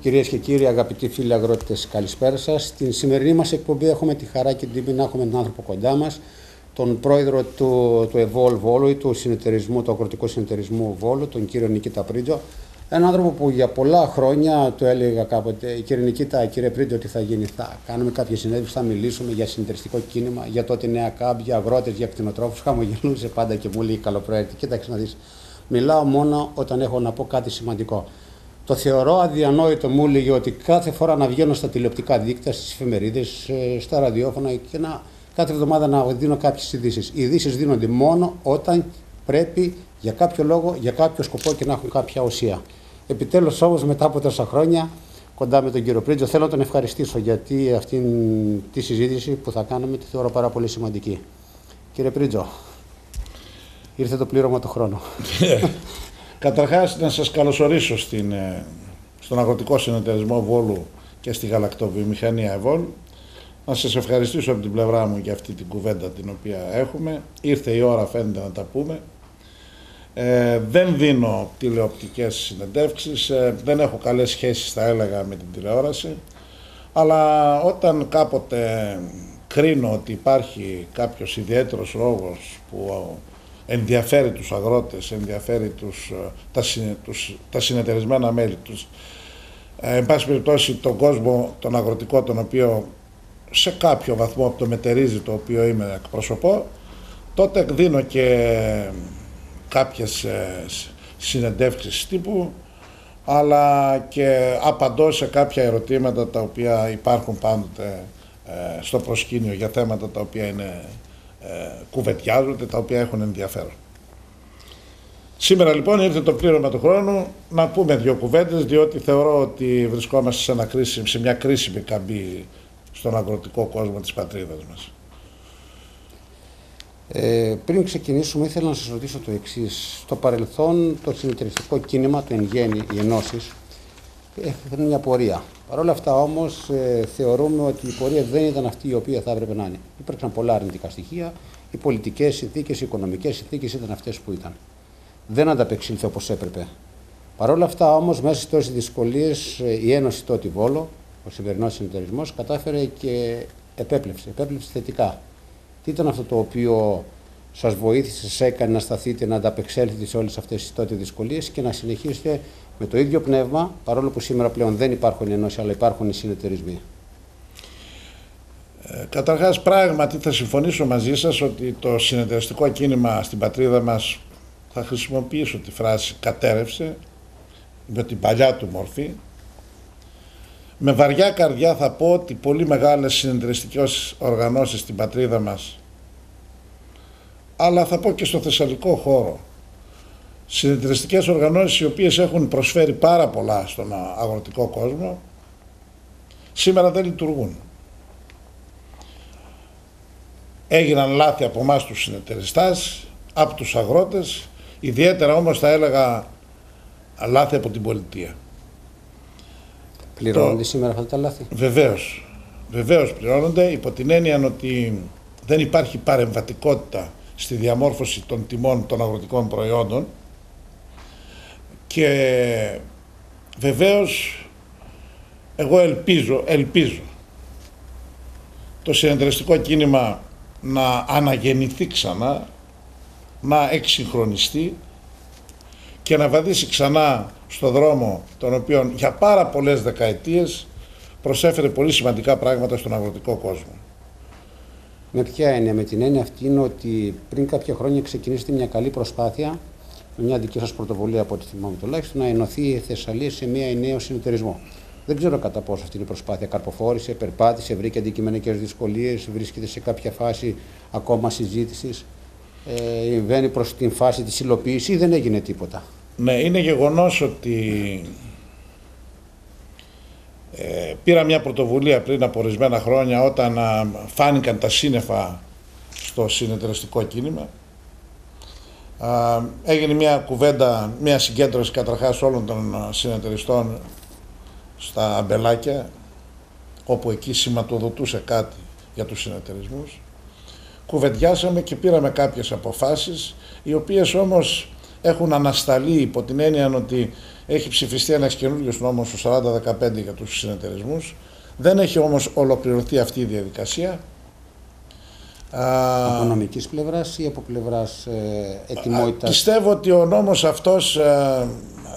Κυρίες και κύριοι, αγαπητοί φίλοι αγρότες, καλησπέρα σας. Στην σημερινή μας εκπομπή έχουμε τη χαρά και την τιμή να έχουμε έναν άνθρωπο κοντά μας, τον πρόεδρο του ΕΒΟΛ Βόλου ή του αγροτικού συνεταιρισμού Βόλου, τον κύριο Νικήτα Πρίτζο. Έναν άνθρωπο που για πολλά χρόνια του έλεγα κάποτε: κύριε Νικήτα, κύριε Πρίτζο, τι θα γίνει? Θα κάνουμε κάποια συνέντευξη, θα μιλήσουμε για συνεταιριστικό κίνημα, για τότε νέα ΚΑΜΠ, για αγρότες, για κτηνοτρόφους. Χαμογελούσε πάντα και μου λέει: καλοπροαίρετη, κοίταξε να δεις. Μιλάω μόνο όταν έχω να πω κάτι σημαντικό. Το θεωρώ αδιανόητο, μου έλεγε, ότι κάθε φορά να βγαίνω στα τηλεοπτικά δίκτυα, στις εφημερίδες, στα ραδιόφωνα και κάθε εβδομάδα να δίνω κάποιες ειδήσεις. Οι ειδήσεις δίνονται μόνο όταν πρέπει για κάποιο λόγο, για κάποιο σκοπό και να έχουν κάποια ουσία. Επιτέλους όμως, μετά από τόσα χρόνια, κοντά με τον κύριο Πρίτζο, θέλω να τον ευχαριστήσω γιατί αυτή τη συζήτηση που θα κάνουμε τη θεωρώ πάρα πολύ σημαντική. Κύριε Πρίτζο, ήρθε το πλήρωμα του χρόνου. Καταρχάς, να σας καλωσορίσω στον Αγροτικό Συνεταιρισμό Βόλου και στη Γαλακτοβιομηχανία ΕΒΟΛ. Να σας ευχαριστήσω από την πλευρά μου για αυτή την κουβέντα την οποία έχουμε. Ήρθε η ώρα, φαίνεται, να τα πούμε. Δεν δίνω τηλεοπτικές συνεντεύξεις, δεν έχω καλές σχέσεις, θα έλεγα, με την τηλεόραση. Αλλά όταν κάποτε κρίνω ότι υπάρχει κάποιος ιδιαίτερος λόγος που ενδιαφέρει τους αγρότες, ενδιαφέρει τα συνεταιρισμένα μέλη τους, εν πάση περιπτώσει τον κόσμο, τον αγροτικό, τον οποίο σε κάποιο βαθμό απτομετερίζει, το οποίο είμαι εκπροσωπώ, τότε δίνω και κάποιες συνεντεύξεις τύπου, αλλά και απαντώ σε κάποια ερωτήματα τα οποία υπάρχουν πάντοτε στο προσκήνιο για θέματα τα οποία είναι κουβεντιάζονται, τα οποία έχουν ενδιαφέρον. Σήμερα λοιπόν ήρθε το πλήρωμα του χρόνου να πούμε δύο κουβέντες, διότι θεωρώ ότι βρισκόμαστε σε μια κρίσιμη καμπή στον αγροτικό κόσμο της πατρίδας μας. Πριν ξεκινήσουμε, ήθελα να σας ρωτήσω το εξής. Στο παρελθόν, το συνεταιριστικό κίνημα, το εν γέννη, οι ενώσεις, έχουν μια πορεία. Παρ' όλα αυτά όμως θεωρούμε ότι η πορεία δεν ήταν αυτή η οποία θα έπρεπε να είναι. Υπήρξαν πολλά αρνητικά στοιχεία, οι πολιτικές συνθήκες, οι οικονομικές συνθήκες ήταν αυτές που ήταν. Δεν ανταπεξήλθε όπως έπρεπε. Παρ' όλα αυτά όμως, μέσα σε τόσες δυσκολίες, η Ένωση τότε Βόλο, ο σημερινός συνεταιρισμός, κατάφερε και επέπλευσε θετικά. Τι ήταν αυτό το οποίο σας βοήθησε, σας έκανε να σταθείτε, να ανταπεξέλθετε σε όλες αυτές τις τότε δυσκολίες και να συνεχίσετε με το ίδιο πνεύμα, παρόλο που σήμερα πλέον δεν υπάρχουν ενώσεις, αλλά υπάρχουν οι συνεταιρισμοί? Καταρχάς, πράγματι θα συμφωνήσω μαζί σας ότι το συνεταιριστικό κίνημα στην πατρίδα μας, θα χρησιμοποιήσω τη φράση, κατέρευσε με την παλιά του μορφή. Με βαριά καρδιά θα πω ότι πολύ μεγάλες συνεταιριστικές οργανώσεις στην πατρίδα μας, αλλά θα πω και στο θεσσαλικό χώρο, συνεταιριστικές οργανώσεις οι οποίες έχουν προσφέρει πάρα πολλά στον αγροτικό κόσμο, σήμερα δεν λειτουργούν. Έγιναν λάθη από εμάς τους συνεταιριστάς, από τους αγρότες, ιδιαίτερα όμως θα έλεγα λάθη από την πολιτεία. Πληρώνονται σήμερα αυτά τα λάθη? Βεβαίως πληρώνονται, υπό την έννοια ότι δεν υπάρχει παρεμβατικότητα στη διαμόρφωση των τιμών των αγροτικών προϊόντων και βεβαίως εγώ ελπίζω το συνεταιριστικό κίνημα να αναγεννηθεί ξανά, να εξυγχρονιστεί και να βαδίσει ξανά στο δρόμο τον οποίο για πάρα πολλές δεκαετίες προσέφερε πολύ σημαντικά πράγματα στον αγροτικό κόσμο. Με ποια έννοια? Με την έννοια αυτή είναι ότι πριν κάποια χρόνια ξεκινήσετε μια καλή προσπάθεια, με μια δική σας πρωτοβουλία από ό,τι θυμάμαι τουλάχιστον, να ενωθεί η Θεσσαλία σε μια νέο συνεταιρισμό. Δεν ξέρω κατά πόσο αυτή η προσπάθεια καρποφόρησε, περπάτησε, βρήκε αντικειμενικές δυσκολίες, βρίσκεται σε κάποια φάση ακόμα συζήτησης, βαίνει προς την φάση της υλοποίησης ή δεν έγινε τίποτα? Ναι, είναι γεγονός ότι πήρα μια πρωτοβουλία πριν από ορισμένα χρόνια όταν φάνηκαν τα σύννεφα στο συνεταιριστικό κίνημα. Έγινε μια κουβέντα, μια συγκέντρωση καταρχάς όλων των συνεταιριστών στα αμπελάκια, όπου εκεί σηματοδοτούσε κάτι για τους συνεταιρισμούς. Κουβεντιάσαμε και πήραμε κάποιες αποφάσεις, οι οποίες όμως έχουν ανασταλεί υπό την έννοια ότι έχει ψηφιστεί ένας καινούριος νόμος του 40-15 για τους συνεταιρισμούς. Δεν έχει όμως ολοκληρωθεί αυτή η διαδικασία. Από νομικής πλευράς ή από πλευράς ετοιμότητας? Πιστεύω ότι ο νόμος αυτός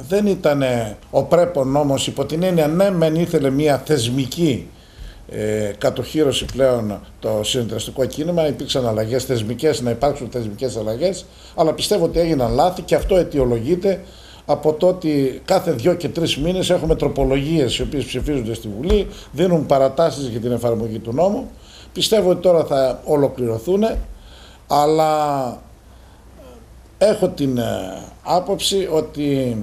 δεν ήταν ο πρέπον νόμος υπό την έννοια, ναι μεν ήθελε μια θεσμική κατοχύρωση πλέον το συνεταιριστικό κίνημα, υπήρξαν αλλαγές θεσμικές, να υπάρξουν θεσμικές αλλαγές, αλλά πιστεύω ότι έγιναν λάθη και αυτό αιτιολογείται από το ότι κάθε 2 και 3 μήνες έχουμε τροπολογίες οι οποίες ψηφίζονται στη Βουλή, δίνουν παρατάσεις για την εφαρμογή του νόμου. Πιστεύω ότι τώρα θα ολοκληρωθούν, αλλά έχω την άποψη ότι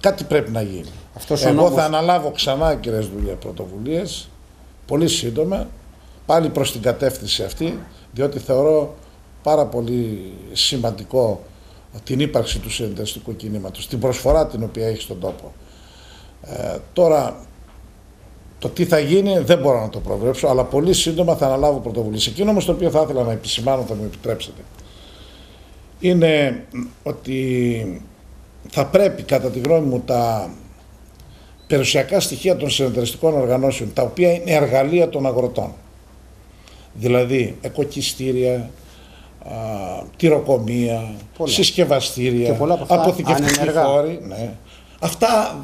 κάτι πρέπει να γίνει. Εγώ θα αναλάβω ξανά, κύριε Δουλία, πρωτοβουλίες, πολύ σύντομα, πάλι προς την κατεύθυνση αυτή, διότι θεωρώ πάρα πολύ σημαντικό την ύπαρξη του συνεταιριστικού κινήματος, την προσφορά την οποία έχει στον τόπο. Τώρα, το τι θα γίνει δεν μπορώ να το προβλέψω, αλλά πολύ σύντομα θα αναλάβω πρωτοβουλίες. Εκείνο όμως το οποίο θα ήθελα να επισημάνω, θα μου επιτρέψετε, είναι ότι θα πρέπει κατά τη γνώμη μου τα περιουσιακά στοιχεία των συνεταιριστικών οργανώσεων, τα οποία είναι εργαλεία των αγροτών, δηλαδή εκοκιστήρια, τυροκομεία, συσκευαστήρια, αποθηκευτικοί χώροι, ναι. Αυτά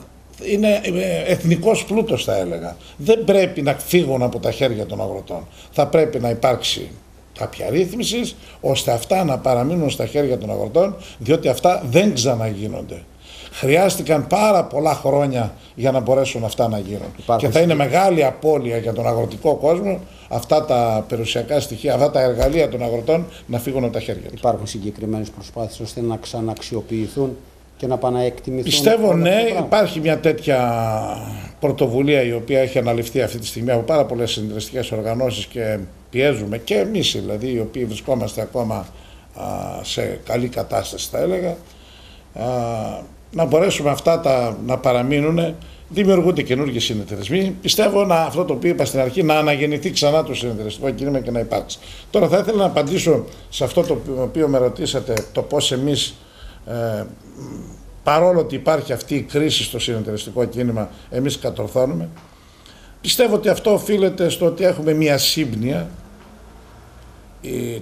είναι εθνικός πλούτος, θα έλεγα. Δεν πρέπει να φύγουν από τα χέρια των αγροτών. Θα πρέπει να υπάρξει κάποια ρύθμιση ώστε αυτά να παραμείνουν στα χέρια των αγροτών, διότι αυτά δεν ξαναγίνονται. Χρειάστηκαν πάρα πολλά χρόνια για να μπορέσουν αυτά να γίνουν. Και θα είναι μεγάλη απώλεια για τον αγροτικό κόσμο αυτά τα περιουσιακά στοιχεία, αυτά τα εργαλεία των αγροτών να φύγουν από τα χέρια τους. Υπάρχουν συγκεκριμένες προσπάθειες ώστε να ξαναξιοποιηθούν και να επαναεκτιμηθούν? Πιστεύω ναι, υπάρχει μια τέτοια πρωτοβουλία η οποία έχει αναλυφθεί αυτή τη στιγμή από πάρα πολλές συνεταιριστικές οργανώσεις και πιέζουμε και εμείς, δηλαδή, οι οποίοι βρισκόμαστε ακόμα σε καλή κατάσταση, θα έλεγα, να μπορέσουμε αυτά να παραμείνουν. Δημιουργούνται καινούργιοι συνεταιρισμοί. Πιστεύω αυτό το οποίο είπα στην αρχή, να αναγεννηθεί ξανά το συνεταιριστικό κίνημα και να υπάρξει. Τώρα θα ήθελα να απαντήσω σε αυτό το οποίο με ρωτήσατε, το πώς εμείς, παρόλο ότι υπάρχει αυτή η κρίση στο συνεταιριστικό κίνημα, εμείς κατορθώνουμε. Πιστεύω ότι αυτό οφείλεται στο ότι έχουμε μια σύμπνοια,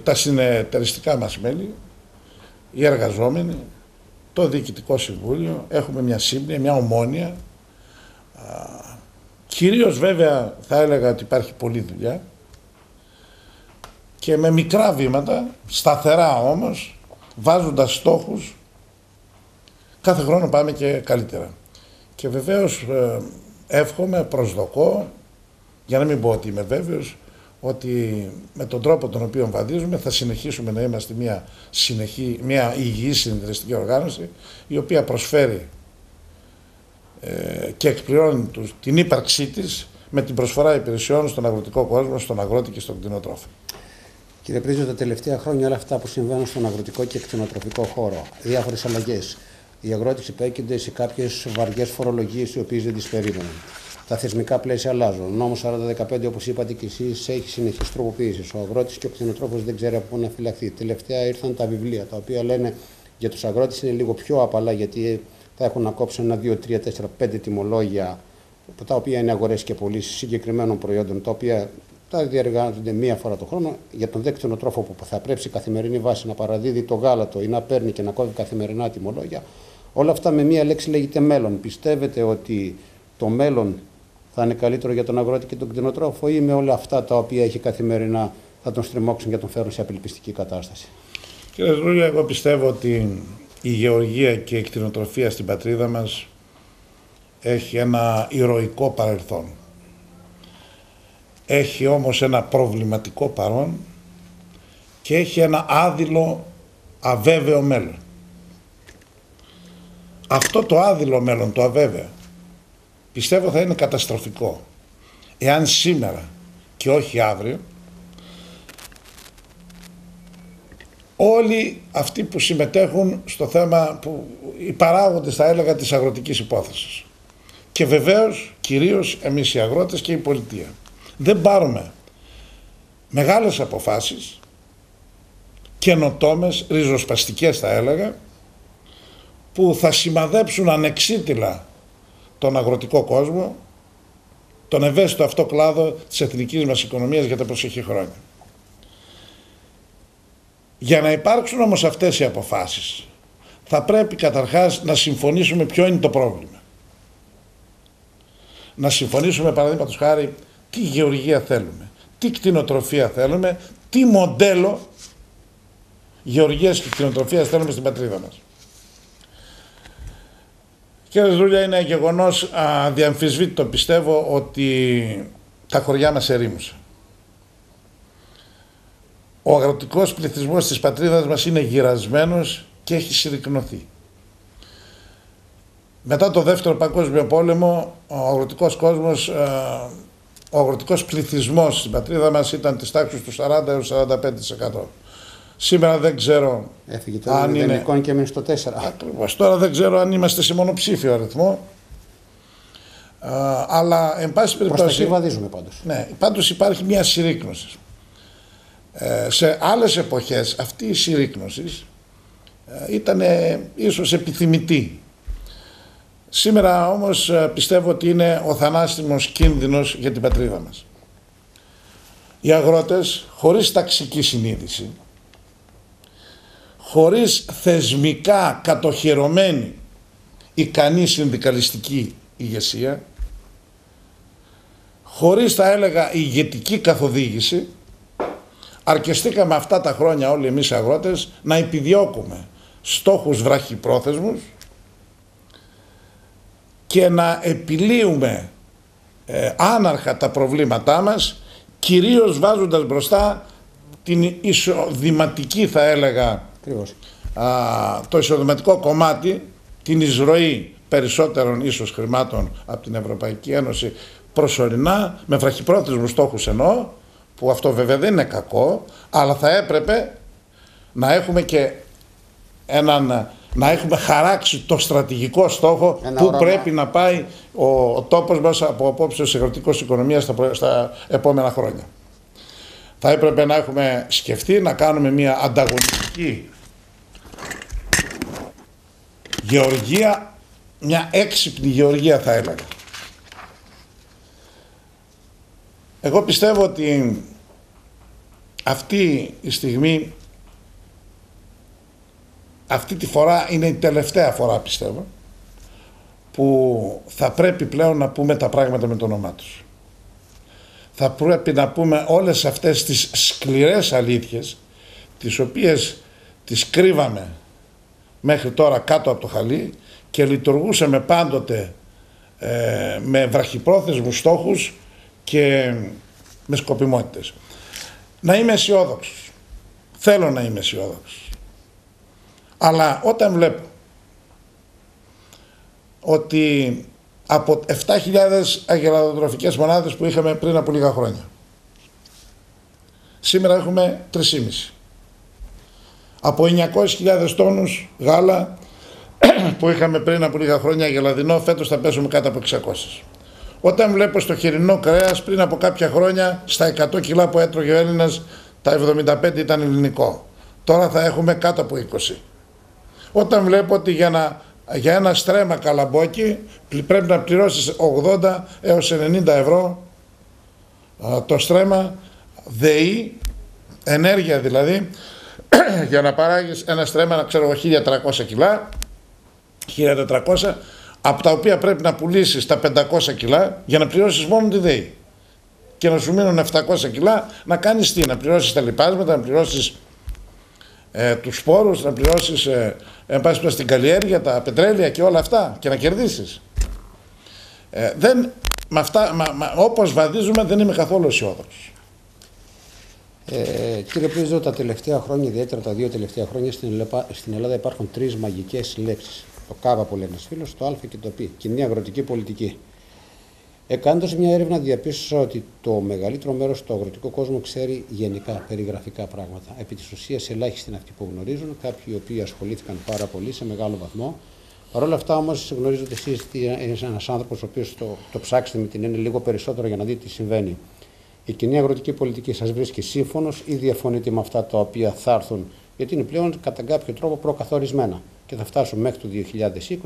τα συνεταιριστικά μας μέλη, οι εργαζόμενοι, το Διοικητικό Συμβούλιο, έχουμε μια σύμπνοια, μια ομόνοια. Κυρίως βέβαια θα έλεγα ότι υπάρχει πολλή δουλειά και με μικρά βήματα, σταθερά όμως, βάζοντας στόχους, κάθε χρόνο πάμε και καλύτερα. Και βεβαίως εύχομαι, προσδοκώ, για να μην πω ότι είμαι βέβαιος, ότι με τον τρόπο τον οποίο βαδίζουμε θα συνεχίσουμε να είμαστε μια υγιή συνεταιριστική οργάνωση, η οποία προσφέρει και εκπληρώνει την ύπαρξή της με την προσφορά υπηρεσιών στον αγροτικό κόσμο, στον αγρότη και στον κτηνοτρόφο. Κύριε Πρίζο, τα τελευταία χρόνια όλα αυτά που συμβαίνουν στον αγροτικό και κτηνοτροφικό χώρο, διάφορες αλλαγές, οι αγρότες υπέκεινται σε κάποιες βαριές φορολογίες οι οποίες δεν τις περίμεναν. Τα θεσμικά πλαίσια αλλάζουν. Ο νόμος 40-15, όπως είπατε και εσείς, έχει συνεχείς τροποποιήσεις. Ο αγρότης και ο κτηνοτρόφος δεν ξέρει από πού να φυλαχθεί. Τελευταία ήρθαν τα βιβλία, τα οποία λένε για τους αγρότες είναι λίγο πιο απαλά, γιατί θα έχουν να κόψουν 1, 2, 3, 4, 5 τιμολόγια, τα οποία είναι αγορές και πωλήσεις συγκεκριμένων προϊόντων, τα οποία τα διεργάζονται μία φορά το χρόνο. Για τον δε κτηνοτρόφο που θα πρέπει σε καθημερινή βάση να παραδίδει το γάλατο ή να παίρνει και να κόβει καθημερινά τιμολόγια, όλα αυτά με μία λέξη λέγεται μέλλον. Πιστεύετε ότι το μέλλον θα είναι καλύτερο για τον αγρότη και τον κτηνοτρόφο, ή με όλα αυτά τα οποία έχει καθημερινά θα τον στριμώξουν και τον φέρουν σε απελπιστική κατάσταση? Κύριε Ζούλια, εγώ πιστεύω ότι η γεωργία και η κτηνοτροφία στην πατρίδα μας έχει ένα ηρωικό παρελθόν. Έχει όμως ένα προβληματικό παρόν και έχει ένα άδειλο, αβέβαιο μέλλον. Αυτό το άδειλο μέλλον, το αβέβαιο, πιστεύω θα είναι καταστροφικό εάν σήμερα και όχι αύριο όλοι αυτοί που συμμετέχουν στο θέμα, οι παράγοντες, θα έλεγα, της αγροτικής υπόθεσης, και βεβαίως κυρίως εμείς οι αγρότες και η πολιτεία, δεν πάρουμε μεγάλες αποφάσεις, καινοτόμες, ριζοσπαστικές θα έλεγα, που θα σημαδέψουν ανεξίτηλα τον αγροτικό κόσμο, τον ευαίσθητο αυτό κλάδο της εθνικής μας οικονομίας για τα προσεχή χρόνια. Για να υπάρξουν όμως αυτές οι αποφάσεις, θα πρέπει καταρχάς να συμφωνήσουμε ποιο είναι το πρόβλημα. Να συμφωνήσουμε, παραδείγματος χάρη, τι γεωργία θέλουμε, τι κτηνοτροφία θέλουμε, τι μοντέλο γεωργίας και κτηνοτροφίας θέλουμε στην πατρίδα μας. Κύριε Δρούλια, είναι γεγονός αδιαμφισβήτητο, πιστεύω, ότι τα χωριά μας ερήμουσαν. Ο αγροτικός πληθυσμός της πατρίδας μας είναι γυρασμένος και έχει συρρικνωθεί. Μετά το Δεύτερο Παγκόσμιο Πόλεμο, ο αγροτικός πληθυσμός στην πατρίδα μας ήταν της τάξης του 40 έως 45%. Σήμερα δεν ξέρω έφυγε το μηδενικό και έμεινε στο 4. Ακριβώς. Τώρα δεν ξέρω αν είμαστε σε μονοψήφιο αριθμό. Αλλά εν πάση περιπτώσει. Προς τα εκεί βαδίζουμε πάντως. Ναι, πάντως υπάρχει μια συρρίκνωση. Σε άλλες εποχές αυτή η συρρίκνωση ήταν ίσως επιθυμητή. Σήμερα όμως πιστεύω ότι είναι ο θανάσιμος κίνδυνος για την πατρίδα μας. Οι αγρότες χωρίς ταξική συνείδηση, χωρίς θεσμικά κατοχυρωμένη ικανή συνδικαλιστική ηγεσία, χωρίς, θα έλεγα, ηγετική καθοδήγηση, αρκεστήκαμε αυτά τα χρόνια όλοι εμείς αγρότες να επιδιώκουμε στόχους βραχυπρόθεσμους και να επιλύουμε άναρχα τα προβλήματά μας, κυρίως βάζοντας μπροστά την εισοδηματική, θα έλεγα, το εισοδηματικό κομμάτι, την εισρωή περισσότερων ίσως χρημάτων από την Ευρωπαϊκή Ένωση προσωρινά, με βραχυπρόθεσμους στόχους εννοώ, που αυτό βέβαια δεν είναι κακό, αλλά θα έπρεπε να έχουμε και να έχουμε χαράξει το στρατηγικό στόχο που πρέπει να πάει ο τόπος μας από απόψεως αγροτικής οικονομίας στα επόμενα χρόνια. Θα έπρεπε να έχουμε σκεφτεί να κάνουμε μια ανταγωνιστική γεωργία, μια έξυπνη γεωργία, θα έλεγα. Εγώ πιστεύω ότι αυτή η στιγμή, αυτή τη φορά είναι η τελευταία φορά, πιστεύω, που θα πρέπει πλέον να πούμε τα πράγματα με το όνομά τους. Θα πρέπει να πούμε όλες αυτές τις σκληρές αλήθειες, τις οποίες τις κρύβαμε μέχρι τώρα κάτω από το χαλί και λειτουργούσαμε πάντοτε με βραχυπρόθεσμους στόχους και με σκοπιμότητες. Να είμαι αισιόδοξος. Θέλω να είμαι αισιόδοξος. Αλλά όταν βλέπω ότι από 7.000 αγελαδοτροφικές μονάδες που είχαμε πριν από λίγα χρόνια, σήμερα έχουμε 3.500. Από 900.000 τόνους γάλα που είχαμε πριν από λίγα χρόνια αγελαδινό, φέτος θα πέσουμε κάτω από 600. Όταν βλέπω στο χοιρινό κρέας, πριν από κάποια χρόνια στα 100 κιλά που έτρωγε ο Έλληνας, τα 75 ήταν ελληνικό. Τώρα θα έχουμε κάτω από 20. Όταν βλέπω ότι για ένα στρέμμα καλαμπόκι πρέπει να πληρώσεις 80 έως 90 ευρώ το στρέμμα ΔΕΗ, ενέργεια δηλαδή, για να παράγεις ένα στρέμμα, να ξέρω, 1.300 κιλά, 1.400, από τα οποία πρέπει να πουλήσεις τα 500 κιλά για να πληρώσεις μόνο τη ΔΕΗ. Και να σου μείνουν 700 κιλά να κάνεις τι, να πληρώσεις τα λιπάσματα, να πληρώσεις τους σπόρους, να πληρώσεις εν πάση περιπτώσει την καλλιέργεια, τα πετρέλαια και όλα αυτά και να κερδίσεις. Όπως βαδίζουμε δεν είμαι καθόλου αισιόδοξος. Κύριε Πρίζο, τα τελευταία χρόνια, ιδιαίτερα τα 2 τελευταία χρόνια, στην Ελλάδα υπάρχουν 3 μαγικές λέξεις. Το ΚΑΒΑ που λέει ένας φίλος, το Α και το Π. Κοινή αγροτική πολιτική. Κάνοντας μια έρευνα, διαπίστωσα ότι το μεγαλύτερο μέρος του αγροτικού κόσμου ξέρει γενικά, περιγραφικά πράγματα. Επί της ουσίας, ελάχιστοι είναι αυτοί που γνωρίζουν, κάποιοι οι οποίοι ασχολήθηκαν πάρα πολύ σε μεγάλο βαθμό. Παρ' όλα αυτά, όμως, γνωρίζετε εσείς ότι είναι ένας άνθρωπος ο οποίος το ψάξετε με την έννοια λίγο περισσότερο για να δείτε τι συμβαίνει. Η κοινή αγροτική πολιτική σας βρίσκει σύμφωνος ή διαφωνείτε με αυτά τα οποία θα έρθουν Γιατί είναι πλέον κατά κάποιο τρόπο προκαθορισμένα. Και θα φτάσουν μέχρι το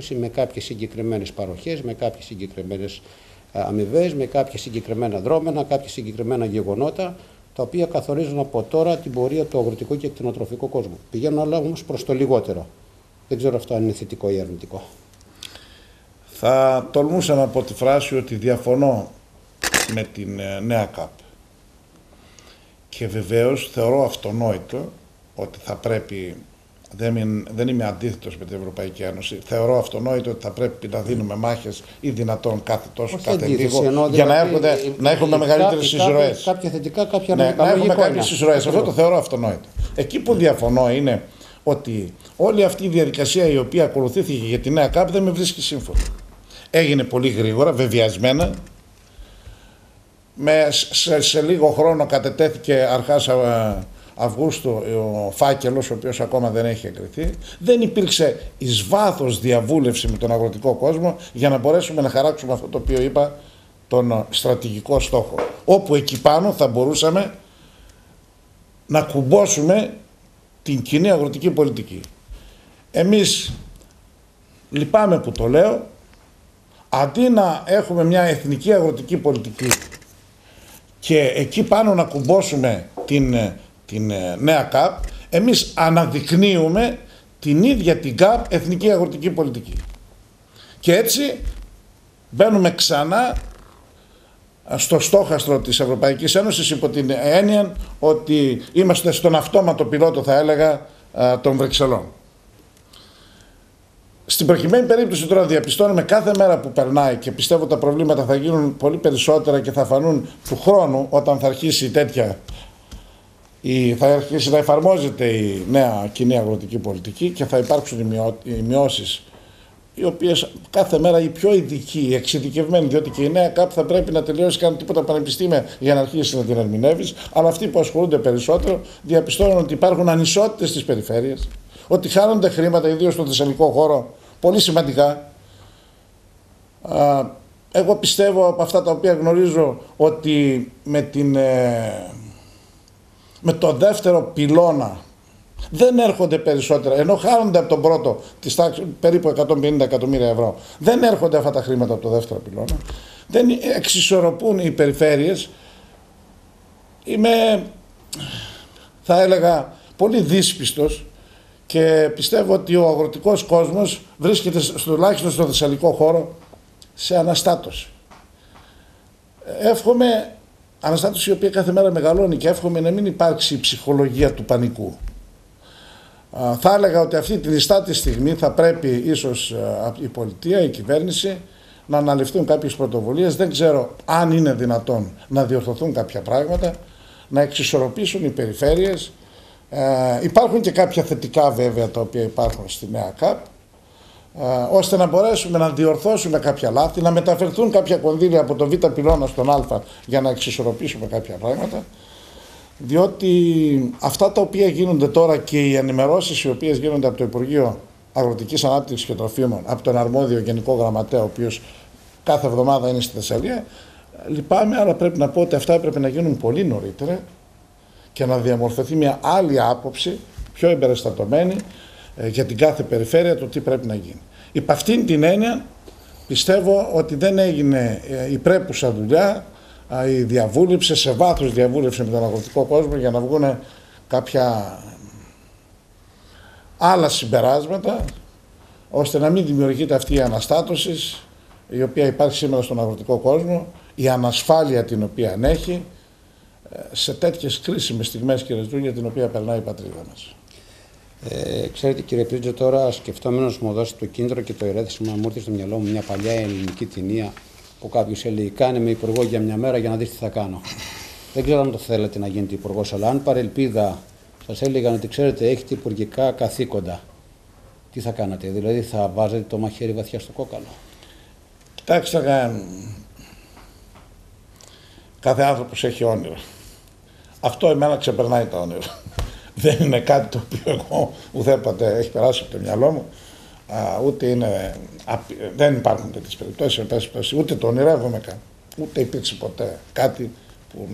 2020 με κάποιες συγκεκριμένες παροχές, με κάποιες συγκεκριμένες αμοιβές, με κάποια συγκεκριμένα δρόμενα, κάποια συγκεκριμένα γεγονότα, τα οποία καθορίζουν από τώρα την πορεία του αγροτικού και κτηνοτροφικού κόσμου. Πηγαίνουν όλα όμως προς το λιγότερο. Δεν ξέρω αυτό αν είναι θετικό ή αρνητικό. Θα τολμούσα να πω τη φράση ότι διαφωνώ με την νέα ΚΑΠ. Και βεβαίως θεωρώ αυτονόητο ότι θα πρέπει, δεν είμαι αντίθετος με την Ευρωπαϊκή Ένωση, θεωρώ αυτονόητο ότι θα πρέπει να δίνουμε μάχες ή δυνατόν κάθε τόσο, κάθε λίγο, για να έχουμε μεγαλύτερες εισρωές. Κάποια θετικά, κάποια αρνητικά. Να έχουμε κάποιες εισρωές. Αυτό το θεωρώ αυτονόητο. Εκεί που διαφωνώ είναι ότι όλη αυτή η διαδικασία η οποία ακολουθήθηκε για τη νέα ΚΑΠ δεν με βρίσκει σύμφωνο. Έγινε πολύ γρήγορα, βεβαιασμένα. Σε λίγο χρόνο κατετέθηκε αρχάς Αυγούστου ο φάκελος, ο οποίος ακόμα δεν έχει εγκριθεί. Δεν υπήρξε εις βάθος διαβούλευση με τον αγροτικό κόσμο για να μπορέσουμε να χαράξουμε αυτό το οποίο είπα, τον στρατηγικό στόχο. Όπου εκεί πάνω θα μπορούσαμε να κουμπώσουμε την κοινή αγροτική πολιτική. Εμείς, λυπάμαι που το λέω, αντί να έχουμε μια εθνική αγροτική πολιτική και εκεί πάνω να κουμπώσουμε την νέα ΚΑΠ, εμείς αναδεικνύουμε την ίδια την ΚΑΠ εθνική αγροτική πολιτική. Και έτσι μπαίνουμε ξανά στο στόχαστρο της Ευρωπαϊκής Ένωσης υπό την έννοια ότι είμαστε στον αυτόματο πιλότο, θα έλεγα, των Βρυξελών. Στην προκειμένη περίπτωση τώρα διαπιστώνουμε κάθε μέρα που περνάει και πιστεύω τα προβλήματα θα γίνουν πολύ περισσότερα και θα φανούν του χρόνου όταν θα αρχίσει θα αρχίσει να εφαρμόζεται η νέα κοινή αγροτική πολιτική και θα υπάρξουν οι μειώσεις οι οποίες κάθε μέρα οι πιο ειδικοί, οι εξειδικευμένοι, διότι και η νέα ΚΑΠ θα πρέπει να τελειώσει καν τίποτα πανεπιστήμια για να αρχίσει να την ερμηνεύεις, αλλά αυτοί που ασχολούνται περισσότερο διαπιστώνουν ότι υπάρχουν ανισότητες στις περιφέρειες, ότι χάνονται χρήματα, ιδίως στον θεσσαλικό χώρο, πολύ σημαντικά. Εγώ πιστεύω από αυτά τα οποία γνωρίζω ότι με το δεύτερο πυλώνα δεν έρχονται περισσότερα, ενώ χάνονται από τον πρώτο της τάξης περίπου 150 εκατομμύρια ευρώ. Δεν έρχονται αυτά τα χρήματα από το δεύτερο πυλώνα. Δεν εξισορροπούν οι περιφέρειες. Είμαι, θα έλεγα, πολύ δύσπιστος και πιστεύω ότι ο αγροτικός κόσμος βρίσκεται τουλάχιστον στο θεσσαλικό χώρο σε αναστάτωση. Εύχομαι, αναστάτωση η οποία κάθε μέρα μεγαλώνει, και εύχομαι να μην υπάρξει η ψυχολογία του πανικού. Θα έλεγα ότι αυτή την ιστάτη στιγμή θα πρέπει ίσως η πολιτεία, η κυβέρνηση να αναλυφθούν κάποιες πρωτοβουλίες. Δεν ξέρω αν είναι δυνατόν να διορθωθούν κάποια πράγματα, να εξισορροπήσουν οι περιφέρειες. Υπάρχουν και κάποια θετικά βέβαια τα οποία υπάρχουν στη νέα ΚΑΠ, ώστε να μπορέσουμε να διορθώσουμε κάποια λάθη, να μεταφερθούν κάποια κονδύλια από το Β πυλώνα στον Α για να εξισορροπήσουμε κάποια πράγματα. Διότι αυτά τα οποία γίνονται τώρα και οι ενημερώσεις οι οποίες γίνονται από το Υπουργείο Αγροτικής Ανάπτυξης και Τροφίμων, από τον αρμόδιο Γενικό Γραμματέα, ο οποίος κάθε εβδομάδα είναι στη Θεσσαλία, λυπάμαι, αλλά πρέπει να πω ότι αυτά έπρεπε να γίνουν πολύ νωρίτερα και να διαμορφωθεί μια άλλη άποψη, πιο εμπεριστατωμένη για την κάθε περιφέρεια, το τι πρέπει να γίνει. Υπ' αυτήν την έννοια πιστεύω ότι δεν έγινε η πρέπουσα δουλειά, η διαβούλευση, σε βάθος διαβούλευση με τον αγροτικό κόσμο για να βγουν κάποια άλλα συμπεράσματα, ώστε να μην δημιουργείται αυτή η αναστάτωση η οποία υπάρχει σήμερα στον αγροτικό κόσμο, η ανασφάλεια την οποία έχει σε τέτοιες κρίσιμες στιγμές, κύριε Ζούγια, την οποία περνάει η πατρίδα μας. Ξέρετε, κύριε Πρίτζο, τώρα σκεφτόμενος μου δώσει το κίνητρο και το ερέθισμα, μου ήρθε στο μυαλό μου μια παλιά ελληνική ταινία που κάποιος έλεγε: κάνε με υπουργό για μια μέρα για να δεις τι θα κάνω. Δεν ξέρω αν το θέλετε να γίνετε υπουργός, αλλά αν παρελπίδα σας έλεγαν ότι ξέρετε έχετε υπουργικά καθήκοντα, τι θα κάνατε? Δηλαδή θα βάζετε το μαχαίρι βαθιά στο κόκαλο? Κοιτάξτε, κάθε άνθρωπος έχει όνειρο. Αυτό εμένα ξεπερνάει τα όνειρα. Δεν είναι κάτι το οποίο εγώ ουδέποτε έχει περάσει από το μυαλό μου. Ούτε είναι, δεν υπάρχουν τέτοιες περιπτώσεις, ούτε το ονειρεύομαι καν. Ούτε υπήρξε ποτέ κάτι που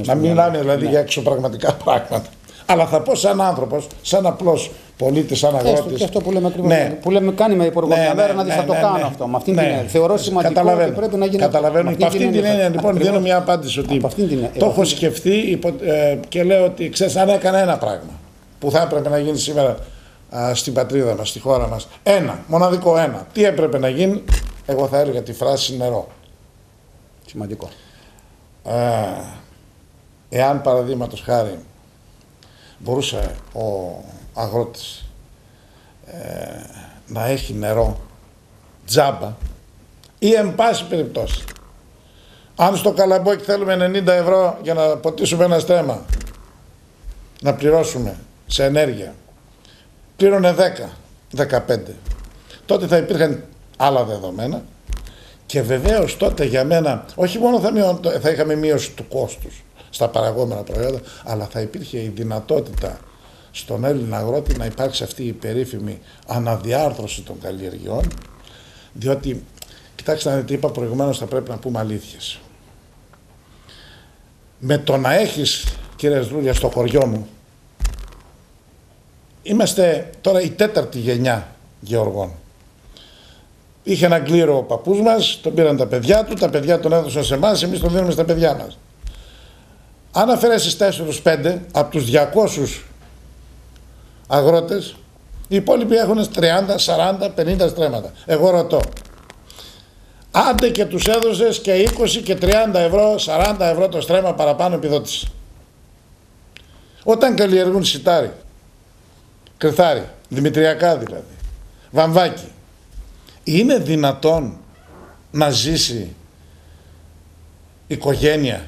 να μιλάμε δηλαδή για εξωπραγματικά πράγματα. Αλλά θα πω σαν άνθρωπος, σαν απλός πολίτης, σαν αγρότης. Και αυτό που λέμε ακριβώς. Ναι. Που λέμε, κάνει με υπουργό μια μέρα να δεις θα το κάνω αυτό. Με αυτήν την έννοια. Θεωρώ σημαντικό ότι πρέπει να γίνει. Καταλαβαίνω. Με αυτήν την έννοια λοιπόν δίνω μια απάντηση ότι το έχω σκεφτεί και λέω ότι ξέρεις, αν έκανα ένα πράγμα που θα έπρεπε να γίνει σήμερα στην πατρίδα μας, στη χώρα μας, μοναδικό ένα, τι έπρεπε να γίνει, εγώ θα έλεγα τη φράση νερό. Σημαντικό. Εάν παραδείγματος χάρη μπορούσε ο αγρότης να έχει νερό τζάμπα ή εν πάση περιπτώσει, αν στο Καλαμπόκι θέλουμε 90 ευρώ για να ποτίσουμε ένα στρέμμα, να πληρώσουμε σε ενέργεια, πλήρωνε 10, 15, τότε θα υπήρχαν άλλα δεδομένα και βεβαίως τότε για μένα όχι μόνο θα είχαμε μείωση του κόστους στα παραγόμενα προϊόντα, αλλά θα υπήρχε η δυνατότητα στον Έλληνα αγρότη να υπάρξει αυτή η περίφημη αναδιάρθρωση των καλλιεργειών, διότι, κοιτάξτε να δείτε, είπα προηγουμένως, θα πρέπει να πούμε αλήθειες. Με το να έχεις, κύριε Σδρούλια, στο χωριό μου, είμαστε τώρα η 4η γενιά γεωργών. Είχε έναν κλήρο ο παππούς μας, τον πήραν τα παιδιά του, τα παιδιά τον έδωσαν σε εμάς, εμείς τον δίνουμε στα παιδιά μας. Αν αφαιρέσεις 4-5 από τους 200 αγρότες, οι υπόλοιποι έχουν 30, 40, 50 στρέμματα. Εγώ ρωτώ, άντε και τους έδωσες και 20 και 30 ευρώ, 40 ευρώ το στρέμμα παραπάνω επιδότηση. Όταν καλλιεργούν σιτάρι, κρυθάρι, δημητριακά δηλαδή, βαμβάκι, είναι δυνατόν να ζήσει οικογένεια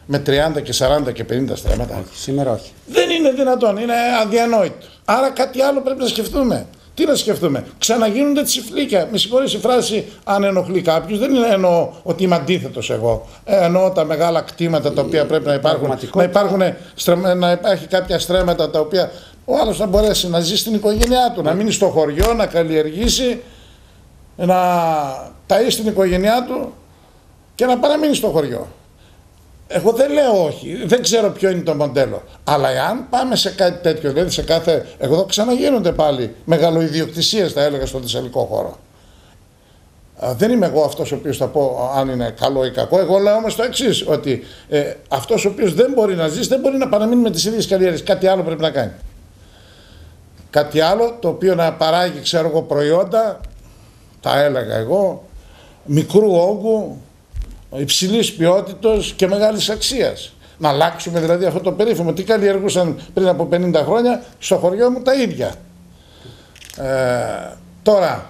με 30 και 40 και 50 στρέμματα? Όχι, σήμερα όχι. Δεν είναι δυνατόν, είναι αδιανόητο. Άρα κάτι άλλο πρέπει να σκεφτούμε. Τι να σκεφτούμε? Ξαναγίνονται τσιφλίκια. Με συγχωρείς η φράση, αν ενοχλεί κάποιους, δεν εννοώ ότι είμαι αντίθετος εγώ. Εννοώ τα μεγάλα κτήματα τα οποία πρέπει να υπάρχουν. Να υπάρχει κάποια στρέμματα τα οποία ο άλλος να μπορέσει να ζει στην οικογένειά του, να μείνει στο χωριό, να καλλιεργήσει, να ταΐσει την οικογένειά του και να παραμείνει στο χωριό. Εγώ δεν λέω όχι, δεν ξέρω ποιο είναι το μοντέλο. Αλλά εάν πάμε σε κάτι τέτοιο, δηλαδή σε κάθε. Εδώ ξαναγίνονται πάλι μεγαλοειδιοκτησίες, θα έλεγα, στον θεσσαλικό χώρο. Δεν είμαι εγώ αυτός ο οποίος θα πω αν είναι καλό ή κακό. Εγώ λέω όμως το εξής, ότι αυτός ο οποίος δεν μπορεί να ζήσει, δεν μπορεί να παραμείνει με τις ίδιες καλλιέργειες. Κάτι άλλο πρέπει να κάνει. Κάτι άλλο το οποίο να παράγει, ξέρω εγώ, προϊόντα, τα έλεγα εγώ, μικρού όγκου, υψηλής ποιότητας και μεγάλης αξίας. Να αλλάξουμε δηλαδή αυτό το περίφημο. Τι καλλιεργούσαν πριν από 50 χρόνια στο χωριό μου, τα ίδια. Τώρα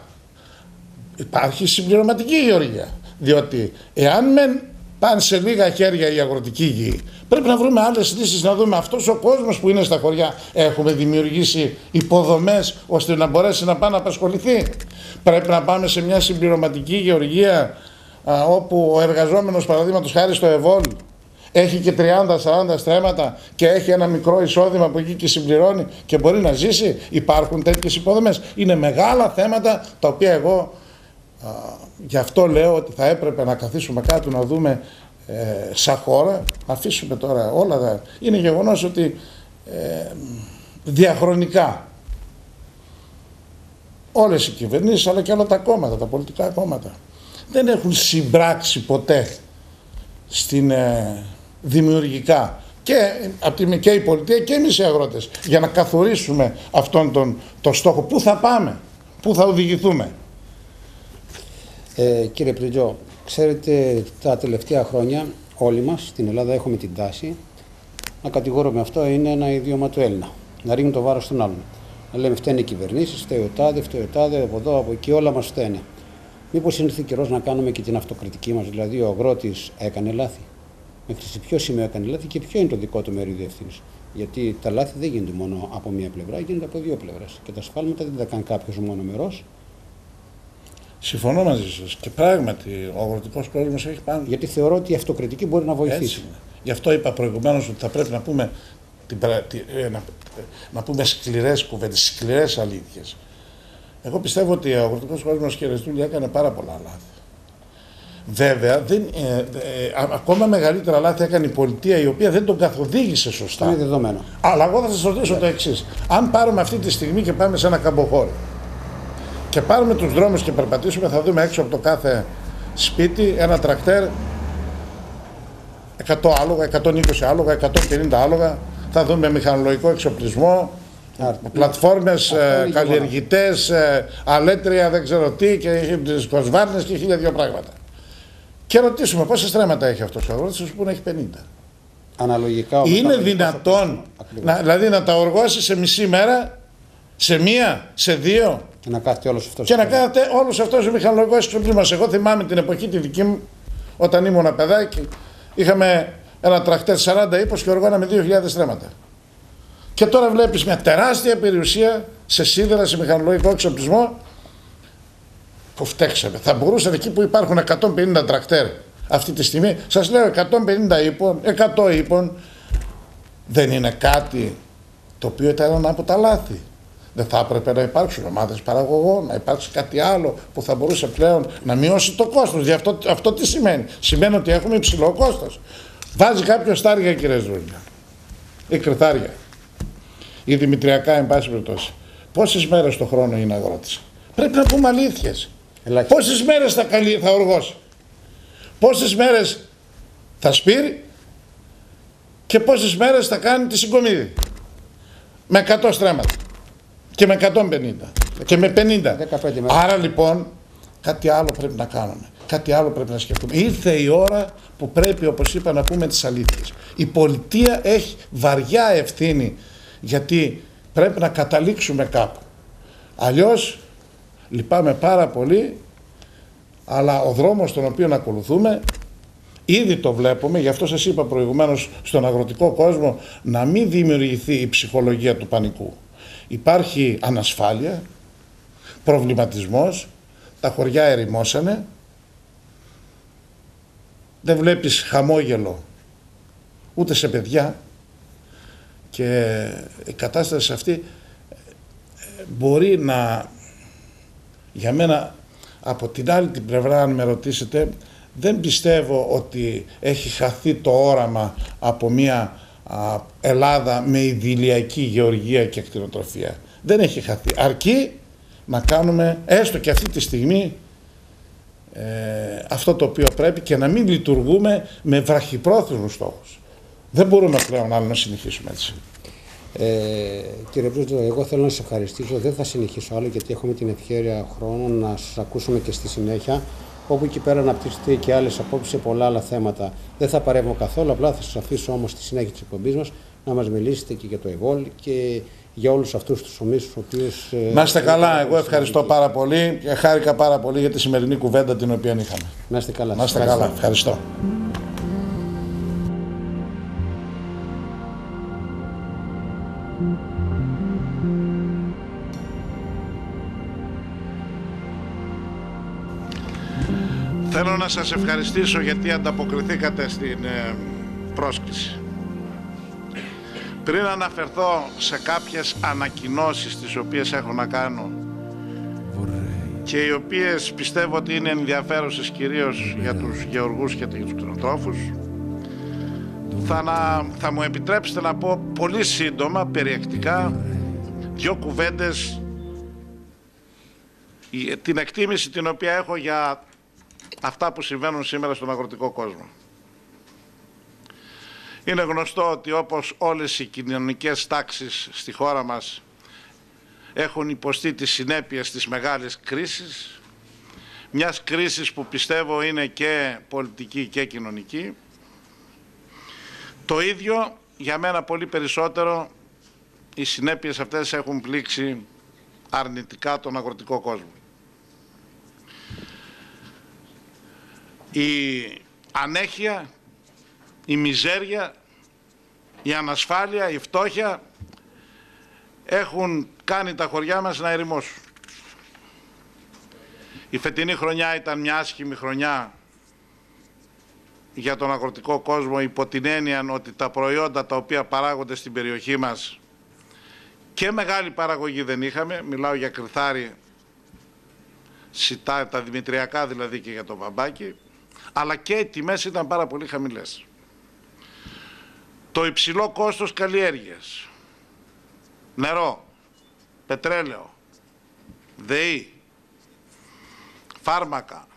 υπάρχει συμπληρωματική γεωργία. Διότι εάν μεν πάνε σε λίγα χέρια η αγροτική γη, πρέπει να βρούμε άλλες λύσεις, να δούμε αυτός ο κόσμος που είναι στα χωριά. Έχουμε δημιουργήσει υποδομές ώστε να μπορέσει να πάει να απασχοληθεί. Πρέπει να πάμε σε μια συμπληρωματική γεωργία όπου ο εργαζόμενος, παραδείγματος χάρη στο ΕΒΟΛ, έχει και 30-40 στρέμματα και έχει ένα μικρό εισόδημα από εκεί και συμπληρώνει και μπορεί να ζήσει. Υπάρχουν τέτοιες υποδομές. Είναι μεγάλα θέματα τα οποία εγώ γι' αυτό λέω ότι θα έπρεπε να καθίσουμε κάτω να δούμε σαν χώρα. Αφήσουμε τώρα όλα τα. Είναι γεγονός ότι διαχρονικά όλες οι κυβερνήσεις αλλά και όλα τα κόμματα, τα πολιτικά κόμματα, δεν έχουν συμπράξει ποτέ στην δημιουργικά και η πολιτεία και εμείς οι αγρότες για να καθορίσουμε αυτόν τον στόχο. Πού θα πάμε, πού θα οδηγηθούμε. Κύριε Πριτζό, ξέρετε, τα τελευταία χρόνια όλοι μας στην Ελλάδα έχουμε την τάση να κατηγορούμε, αυτό είναι ένα ιδίωμα του Έλληνα, να ρίχνουν το βάρος στον άλλον. Να λέμε φταίνε οι κυβερνήσεις, φταίει ο τάδε, από εδώ, από εκεί, όλα μας φταίνε. Μήπως είναι καιρός να κάνουμε και την αυτοκριτική μας, δηλαδή ο αγρότης έκανε λάθη? Μέχρι σε ποιο σημείο έκανε λάθη και ποιο είναι το δικό του μερίδιο ευθύνης? Γιατί τα λάθη δεν γίνονται μόνο από μία πλευρά, γίνονται από δύο πλευρές. Και τα σφάλματα δεν τα κάνει κάποιος μόνο μερός. Συμφωνώ μαζί σας. Και πράγματι ο αγροτικός κόσμος έχει πάνω. Γιατί θεωρώ ότι η αυτοκριτική μπορεί να βοηθήσει. Έτσι. Γι' αυτό είπα προηγουμένως ότι θα πρέπει να πούμε, να πούμε σκληρές κουβέντες, σκληρές αλήθειες. Εγώ πιστεύω ότι ο αγροτικός κόσμος, κύριε Στούλη, έκανε πάρα πολλά λάθη. Βέβαια, ακόμα μεγαλύτερα λάθη έκανε η πολιτεία, η οποία δεν τον καθοδήγησε σωστά. Είναι δεδομένο. Αλλά εγώ θα σας ρωτήσω το εξής. Αν πάρουμε αυτή τη στιγμή και πάμε σε ένα καμποχώρι και πάρουμε τους δρόμους και περπατήσουμε, θα δούμε έξω από το κάθε σπίτι ένα τρακτέρ 100 άλογα, 120 άλογα, 150 άλογα. Θα δούμε μηχανολογικό εξοπλισμό, πλατφόρμες, καλλιεργητές, αλέτρια, δεν ξέρω τι, και τις κοσβάρνες και 1002 πράγματα. Και ρωτήσουμε πόσες στρέμματα έχει αυτός ο αγρότης, θα σου πούνε έχει 50. Αναλογικά. Είναι δυνατόν δηλαδή να τα οργώσει σε μισή μέρα, σε μία, σε δύο, και να κάθεται όλος αυτός. και να κάθεται όλος αυτός ο μηχανολογικός εξοπλισμός. Εγώ θυμάμαι την εποχή τη δική μου, όταν ήμουν παιδάκι, είχαμε ένα τρακτέρ 40 ύπος και οργώναμε 2.000 στρέμματα. Και τώρα βλέπεις μια τεράστια περιουσία σε σίδερα, σε μηχανολογικό εξοπλισμό, που φταίξαμε. Θα μπορούσαν εκεί που υπάρχουν 150 τρακτέρ αυτή τη στιγμή, σας λέω 150 ύπων, 100 ύπων, δεν είναι κάτι το οποίο ήταν ένα από τα λάθη. Δεν θα έπρεπε να υπάρξουν ομάδες παραγωγών, να υπάρξει κάτι άλλο που θα μπορούσε πλέον να μειώσει το κόστος. Αυτό τι σημαίνει? Σημαίνει ότι έχουμε υψηλό κόστος. Βάζει κάποιο στάρια, κύριε Ζούλια, ή κρυθάρια, ή δημητριακά, εν πάση περιπτώσει. Πόσες μέρες το χρόνο είναι αγρότης? Πρέπει να πούμε αλήθειες. Πόσες μέρες θα οργώσει? Πόσες μέρες θα σπείρει? Και πόσες μέρες θα κάνει τη συγκομίδη? Με 100 στρέμματα. Και με 150. Και με 50. Άρα λοιπόν κάτι άλλο πρέπει να κάνουμε. Κάτι άλλο πρέπει να σκεφτούμε. Ήρθε η ώρα που πρέπει, όπως είπα, να πούμε τις αλήθειες. Η πολιτεία έχει βαριά ευθύνη, γιατί πρέπει να καταλήξουμε κάπου. Αλλιώς λυπάμαι πάρα πολύ, αλλά ο δρόμος τον οποίο ακολουθούμε ήδη το βλέπουμε. Γι' αυτό σας είπα προηγουμένως, στον αγροτικό κόσμο να μην δημιουργηθεί η ψυχολογία του πανικού. Υπάρχει ανασφάλεια, προβληματισμός, τα χωριά ερημώσανε, δεν βλέπεις χαμόγελο ούτε σε παιδιά, και η κατάσταση αυτή μπορεί να, για μένα, από την άλλη την πλευρά, αν με ρωτήσετε, δεν πιστεύω ότι έχει χαθεί το όραμα από μια Ελλάδα με ιδηλιακή γεωργία και κτηνοτροφία. Δεν έχει χαθεί. Αρκεί να κάνουμε έστω και αυτή τη στιγμή αυτό το οποίο πρέπει, και να μην λειτουργούμε με βραχυπρόθεσμους στόχους. Δεν μπορούμε πλέον άλλο να συνεχίσουμε έτσι. Κύριε Πρόεδρε, εγώ θέλω να σας ευχαριστήσω. Δεν θα συνεχίσω άλλο, γιατί έχουμε την ευκαιρία χρόνου να σας ακούσουμε και στη συνέχεια, όπου εκεί πέρα αναπτύσσετε και άλλες απόψεις σε πολλά άλλα θέματα. Δεν θα παρέμβω καθόλου, απλά θα σας αφήσω όμως στη συνέχεια της εκπομπής μας να μας μιλήσετε και για το ΕΒΟΛ και για όλους αυτούς τους ομίλους τους οποίους... Να είστε καλά, εγώ ευχαριστώ πάρα πολύ και χάρηκα πάρα πολύ για τη σημερινή κουβέντα την οποία είχαμε. Να είστε καλά. Να είστε καλά, ευχαριστώ. Θέλω να σας ευχαριστήσω γιατί ανταποκριθήκατε στην πρόσκληση. Πριν αναφερθώ σε κάποιες ανακοινώσεις τις οποίες έχω να κάνω και οι οποίες πιστεύω ότι είναι ενδιαφέρουσες κυρίως για τους γεωργούς και τους κτηνοτρόφους, θα μου επιτρέψετε να πω πολύ σύντομα, περιεκτικά, δύο κουβέντες, την εκτίμηση την οποία έχω για αυτά που συμβαίνουν σήμερα στον αγροτικό κόσμο. Είναι γνωστό ότι όπως όλες οι κοινωνικές τάξεις στη χώρα μας έχουν υποστεί τις συνέπειες της μεγάλης κρίσης, μιας κρίσης που πιστεύω είναι και πολιτική και κοινωνική. Το ίδιο, για μένα πολύ περισσότερο, οι συνέπειες αυτές έχουν πλήξει αρνητικά τον αγροτικό κόσμο. Η ανέχεια, η μιζέρια, η ανασφάλεια, η φτώχεια έχουν κάνει τα χωριά μας να ερημώσουν. Η φετινή χρονιά ήταν μια άσχημη χρονιά για τον αγροτικό κόσμο, υπό την έννοια ότι τα προϊόντα τα οποία παράγονται στην περιοχή μας και μεγάλη παραγωγή δεν είχαμε. Μιλάω για κρυθάρι, σιτά, τα δημητριακά δηλαδή, και για το βαμπάκι. αλλά και οι τιμές ήταν πάρα πολύ χαμηλές. Το υψηλό κόστος καλλιέργειας, νερό, πετρέλαιο, ΔΕΗ, φάρμακα,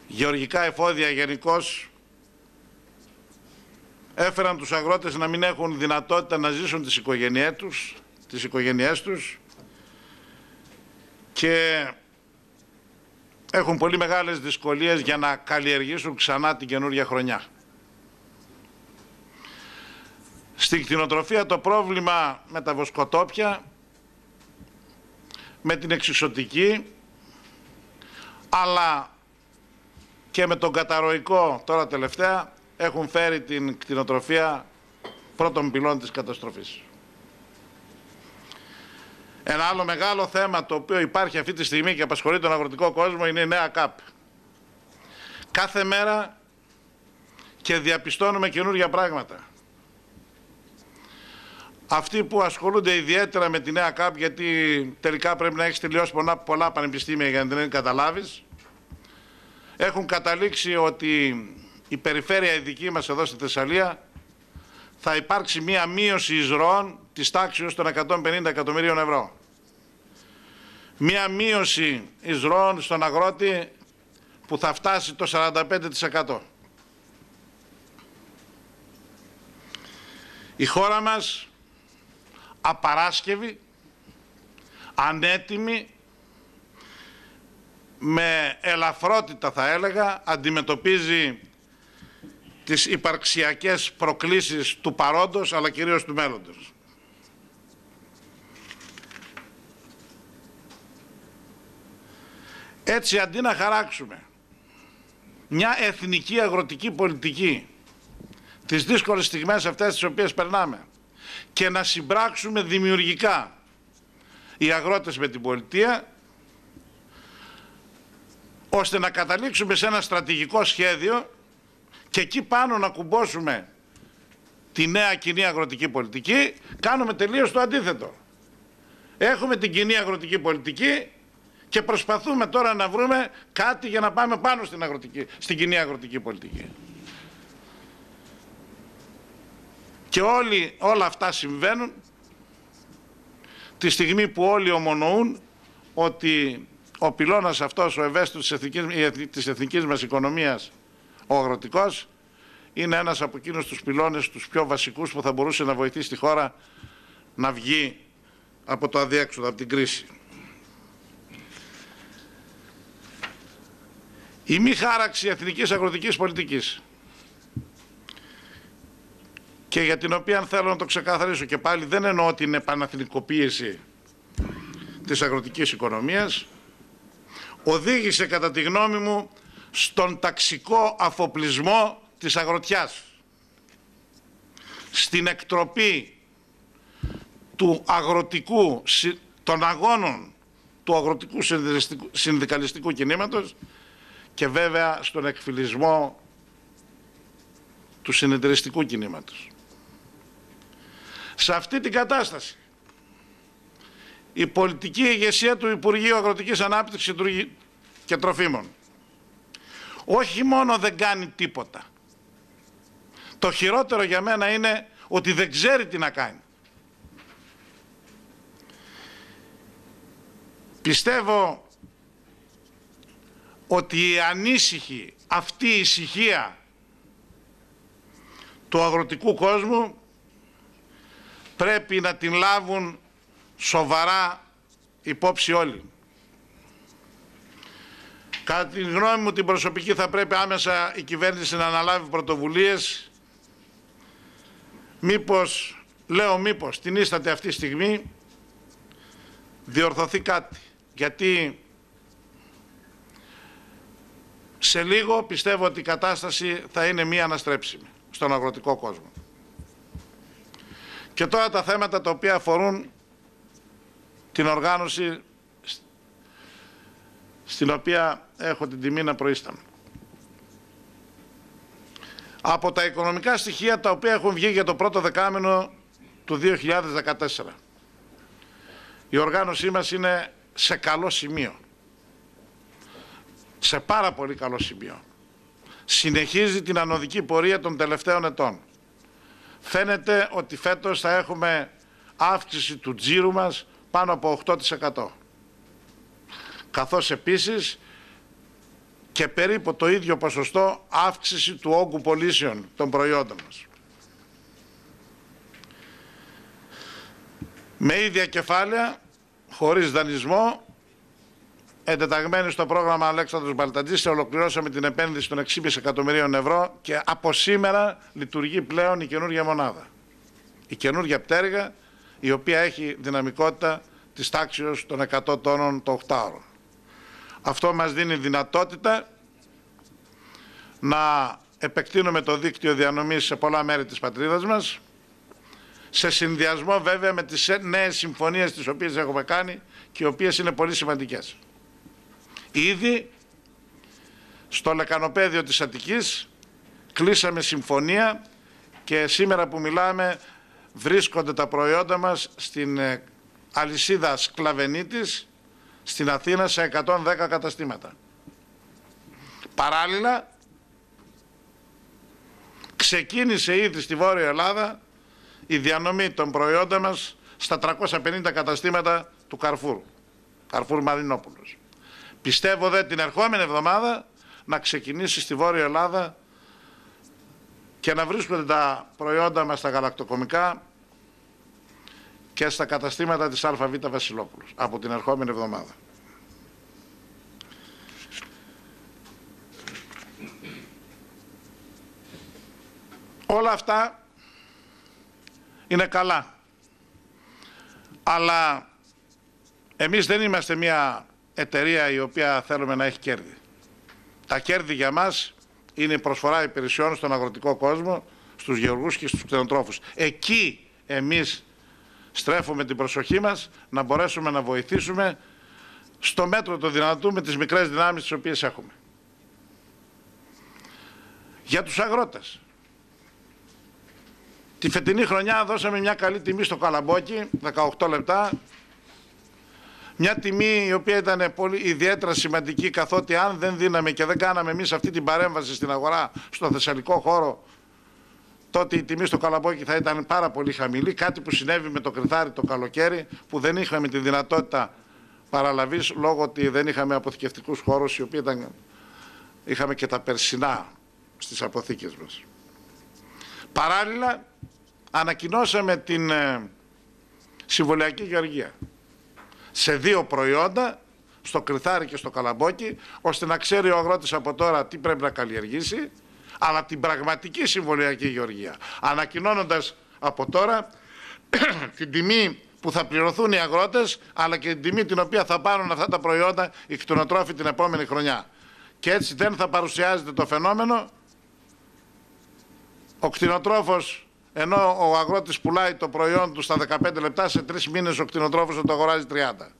γεωργικά εφόδια γενικώς, έφεραν τους αγρότες να μην έχουν δυνατότητα να ζήσουν τις οικογένειές τους και έχουν πολύ μεγάλες δυσκολίες για να καλλιεργήσουν ξανά την καινούργια χρονιά. Στην κτηνοτροφία το πρόβλημα με τα βοσκοτόπια, με την εξισωτική, αλλά και με τον καταρροϊκό τώρα τελευταία, έχουν φέρει την κτηνοτροφία πρώτων πυλών της καταστροφής. Ένα άλλο μεγάλο θέμα το οποίο υπάρχει αυτή τη στιγμή και απασχολεί τον αγροτικό κόσμο είναι η νέα ΚΑΠ. Κάθε μέρα και διαπιστώνουμε καινούργια πράγματα. Αυτοί που ασχολούνται ιδιαίτερα με τη νέα ΚΑΠ, γιατί τελικά πρέπει να έχεις τελειώσει πολλά πανεπιστήμια για να την καταλάβεις, έχουν καταλήξει ότι η περιφέρεια η δική μας εδώ στη Θεσσαλία θα υπάρξει μία μείωση εισρωών της τάξης των 150 εκατομμυρίων ευρώ. Μία μείωση εισρωών στον αγρότη που θα φτάσει το 45%. Η χώρα μας απαράσκευη, ανέτοιμη, με ελαφρότητα θα έλεγα, αντιμετωπίζει τις υπαρξιακές προκλήσεις του παρόντος αλλά κυρίως του μέλλοντος. Έτσι, αντί να χαράξουμε μια εθνική αγροτική πολιτική τις δύσκολες στιγμές αυτές τις οποίες περνάμε και να συμπράξουμε δημιουργικά οι αγρότες με την πολιτεία, ώστε να καταλήξουμε σε ένα στρατηγικό σχέδιο και εκεί πάνω να κουμπώσουμε τη νέα κοινή αγροτική πολιτική, κάνουμε τελείως το αντίθετο. Έχουμε την κοινή αγροτική πολιτική και προσπαθούμε τώρα να βρούμε κάτι για να πάμε πάνω στην κοινή αγροτική πολιτική. Και όλα αυτά συμβαίνουν τη στιγμή που όλοι ομονοούν ότι ο πυλώνας αυτός, ο ευαίσθητος της εθνικής μας οικονομίας, ο αγροτικός, είναι ένας από εκείνους τους πυλώνες, τους πιο βασικούς που θα μπορούσε να βοηθήσει τη χώρα να βγει από το αδιέξοδο, από την κρίση. Η μη χάραξη εθνικής αγροτικής πολιτικής, και για την οποία θέλω να το ξεκαθαρίσω και πάλι, δεν εννοώ την επαναθηνικοποίηση της αγροτικής οικονομίας, οδήγησε κατά τη γνώμη μου στον ταξικό αφοπλισμό της αγροτιάς, στην εκτροπή του αγροτικού, των αγώνων του αγροτικού συνδικαλιστικού κινήματος και βέβαια στον εκφυλισμό του συνεταιριστικού κινήματος. Σε αυτή την κατάσταση η πολιτική ηγεσία του Υπουργείου Αγροτικής Ανάπτυξης και Τροφίμων όχι μόνο δεν κάνει τίποτα, το χειρότερο για μένα είναι ότι δεν ξέρει τι να κάνει. Πιστεύω ότι η ανήσυχη αυτή η ησυχία του αγροτικού κόσμου πρέπει να την λάβουν σοβαρά υπόψη όλοι. Κατά τη γνώμη μου την προσωπική θα πρέπει άμεσα η κυβέρνηση να αναλάβει πρωτοβουλίες. Μήπως την ίσταται αυτή τη στιγμή διορθωθεί κάτι. Γιατί σε λίγο πιστεύω ότι η κατάσταση θα είναι μία αναστρέψιμη στον αγροτικό κόσμο. Και τώρα τα θέματα τα οποία αφορούν την οργάνωση στην οποία έχω την τιμή να προείσταμαι. Από τα οικονομικά στοιχεία τα οποία έχουν βγει για το πρώτο δεκάμηνο του 2014, η οργάνωσή μας είναι σε καλό σημείο. σε πάρα πολύ καλό σημείο. Συνεχίζει την ανωδική πορεία των τελευταίων ετών. Φαίνεται ότι φέτος θα έχουμε αύξηση του τζίρου μας πάνω από 8%. Καθώς επίσης και περίπου το ίδιο ποσοστό αύξηση του όγκου πωλήσεων των προϊόντων μας. Με ίδια κεφάλαια, χωρίς δανεισμό, εντεταγμένοι στο πρόγραμμα Αλέξανδρος Μπαλτατζής, ολοκληρώσαμε την επένδυση των 6,5 εκατομμυρίων ευρώ και από σήμερα λειτουργεί πλέον η καινούργια μονάδα. Η καινούργια πτέρυγα, η οποία έχει δυναμικότητα της τάξης των 100 τόνων το 8ωρο. Αυτό μας δίνει δυνατότητα να επεκτείνουμε το δίκτυο διανομής σε πολλά μέρη της πατρίδας μας, σε συνδυασμό βέβαια με τις νέες συμφωνίες τις οποίες έχουμε κάνει και οι οποίες είναι πολύ σημαντικές. Ήδη στο λεκανοπέδιο της Αττικής κλείσαμε συμφωνία και σήμερα που μιλάμε βρίσκονται τα προϊόντα μας στην αλυσίδα Σκλαβενίτης στην Αθήνα σε 110 καταστήματα. Παράλληλα ξεκίνησε ήδη στη Βόρεια Ελλάδα η διανομή των προϊόντων μας στα 350 καταστήματα του Καρφούρ Μαρινόπουλος. Πιστεύω δε την ερχόμενη εβδομάδα να ξεκινήσει στη Βόρεια Ελλάδα και να βρίσκονται τα προϊόντα μας στα γαλακτοκομικά και στα καταστήματα της ΑΒ Βασιλόπουλος από την ερχόμενη εβδομάδα. Όλα αυτά είναι καλά, αλλά εμείς δεν είμαστε μια εταιρεία η οποία θέλουμε να έχει κέρδη. Τα κέρδη για μας είναι η προσφορά υπηρεσιών στον αγροτικό κόσμο, στους γεωργούς και στους κτηνοτρόφους. Εκεί εμείς στρέφουμε την προσοχή μας να μπορέσουμε να βοηθήσουμε στο μέτρο το δυνατού με τις μικρές δυνάμεις τις οποίες έχουμε. Για τους αγρότες. Τη φετινή χρονιά δώσαμε μια καλή τιμή στο καλαμπόκι, 18 λεπτά. Μια τιμή η οποία ήταν πολύ ιδιαίτερα σημαντική, καθότι αν δεν δίναμε και δεν κάναμε εμείς αυτή την παρέμβαση στην αγορά, στο θεσσαλικό χώρο, τότε η τιμή στο καλαμπόκι θα ήταν πάρα πολύ χαμηλή. Κάτι που συνέβη με το Κρυθάρι το καλοκαίρι, που δεν είχαμε τη δυνατότητα παραλαβής λόγω ότι δεν είχαμε αποθηκευτικούς χώρους, οι οποίοι είχαμε και τα περσινά στις αποθήκες μας. Παράλληλα, ανακοινώσαμε την συμβολιακή γεωργία σε 2 προϊόντα, στο Κρυθάρι και στο καλαμπόκι, ώστε να ξέρει ο αγρότης από τώρα τι πρέπει να καλλιεργήσει, αλλά την πραγματική συμβολιακή γεωργία. Ανακοινώνοντας από τώρα την τιμή που θα πληρωθούν οι αγρότες, αλλά και την τιμή την οποία θα πάρουν αυτά τα προϊόντα οι κτηνοτρόφοι την επόμενη χρονιά. Και έτσι δεν θα παρουσιάζεται το φαινόμενο ο κτηνοτρόφος, ενώ ο αγρότης πουλάει το προϊόν του στα 15 λεπτά, σε 3 μήνες ο κτηνοτρόφος θα το αγοράζει 30.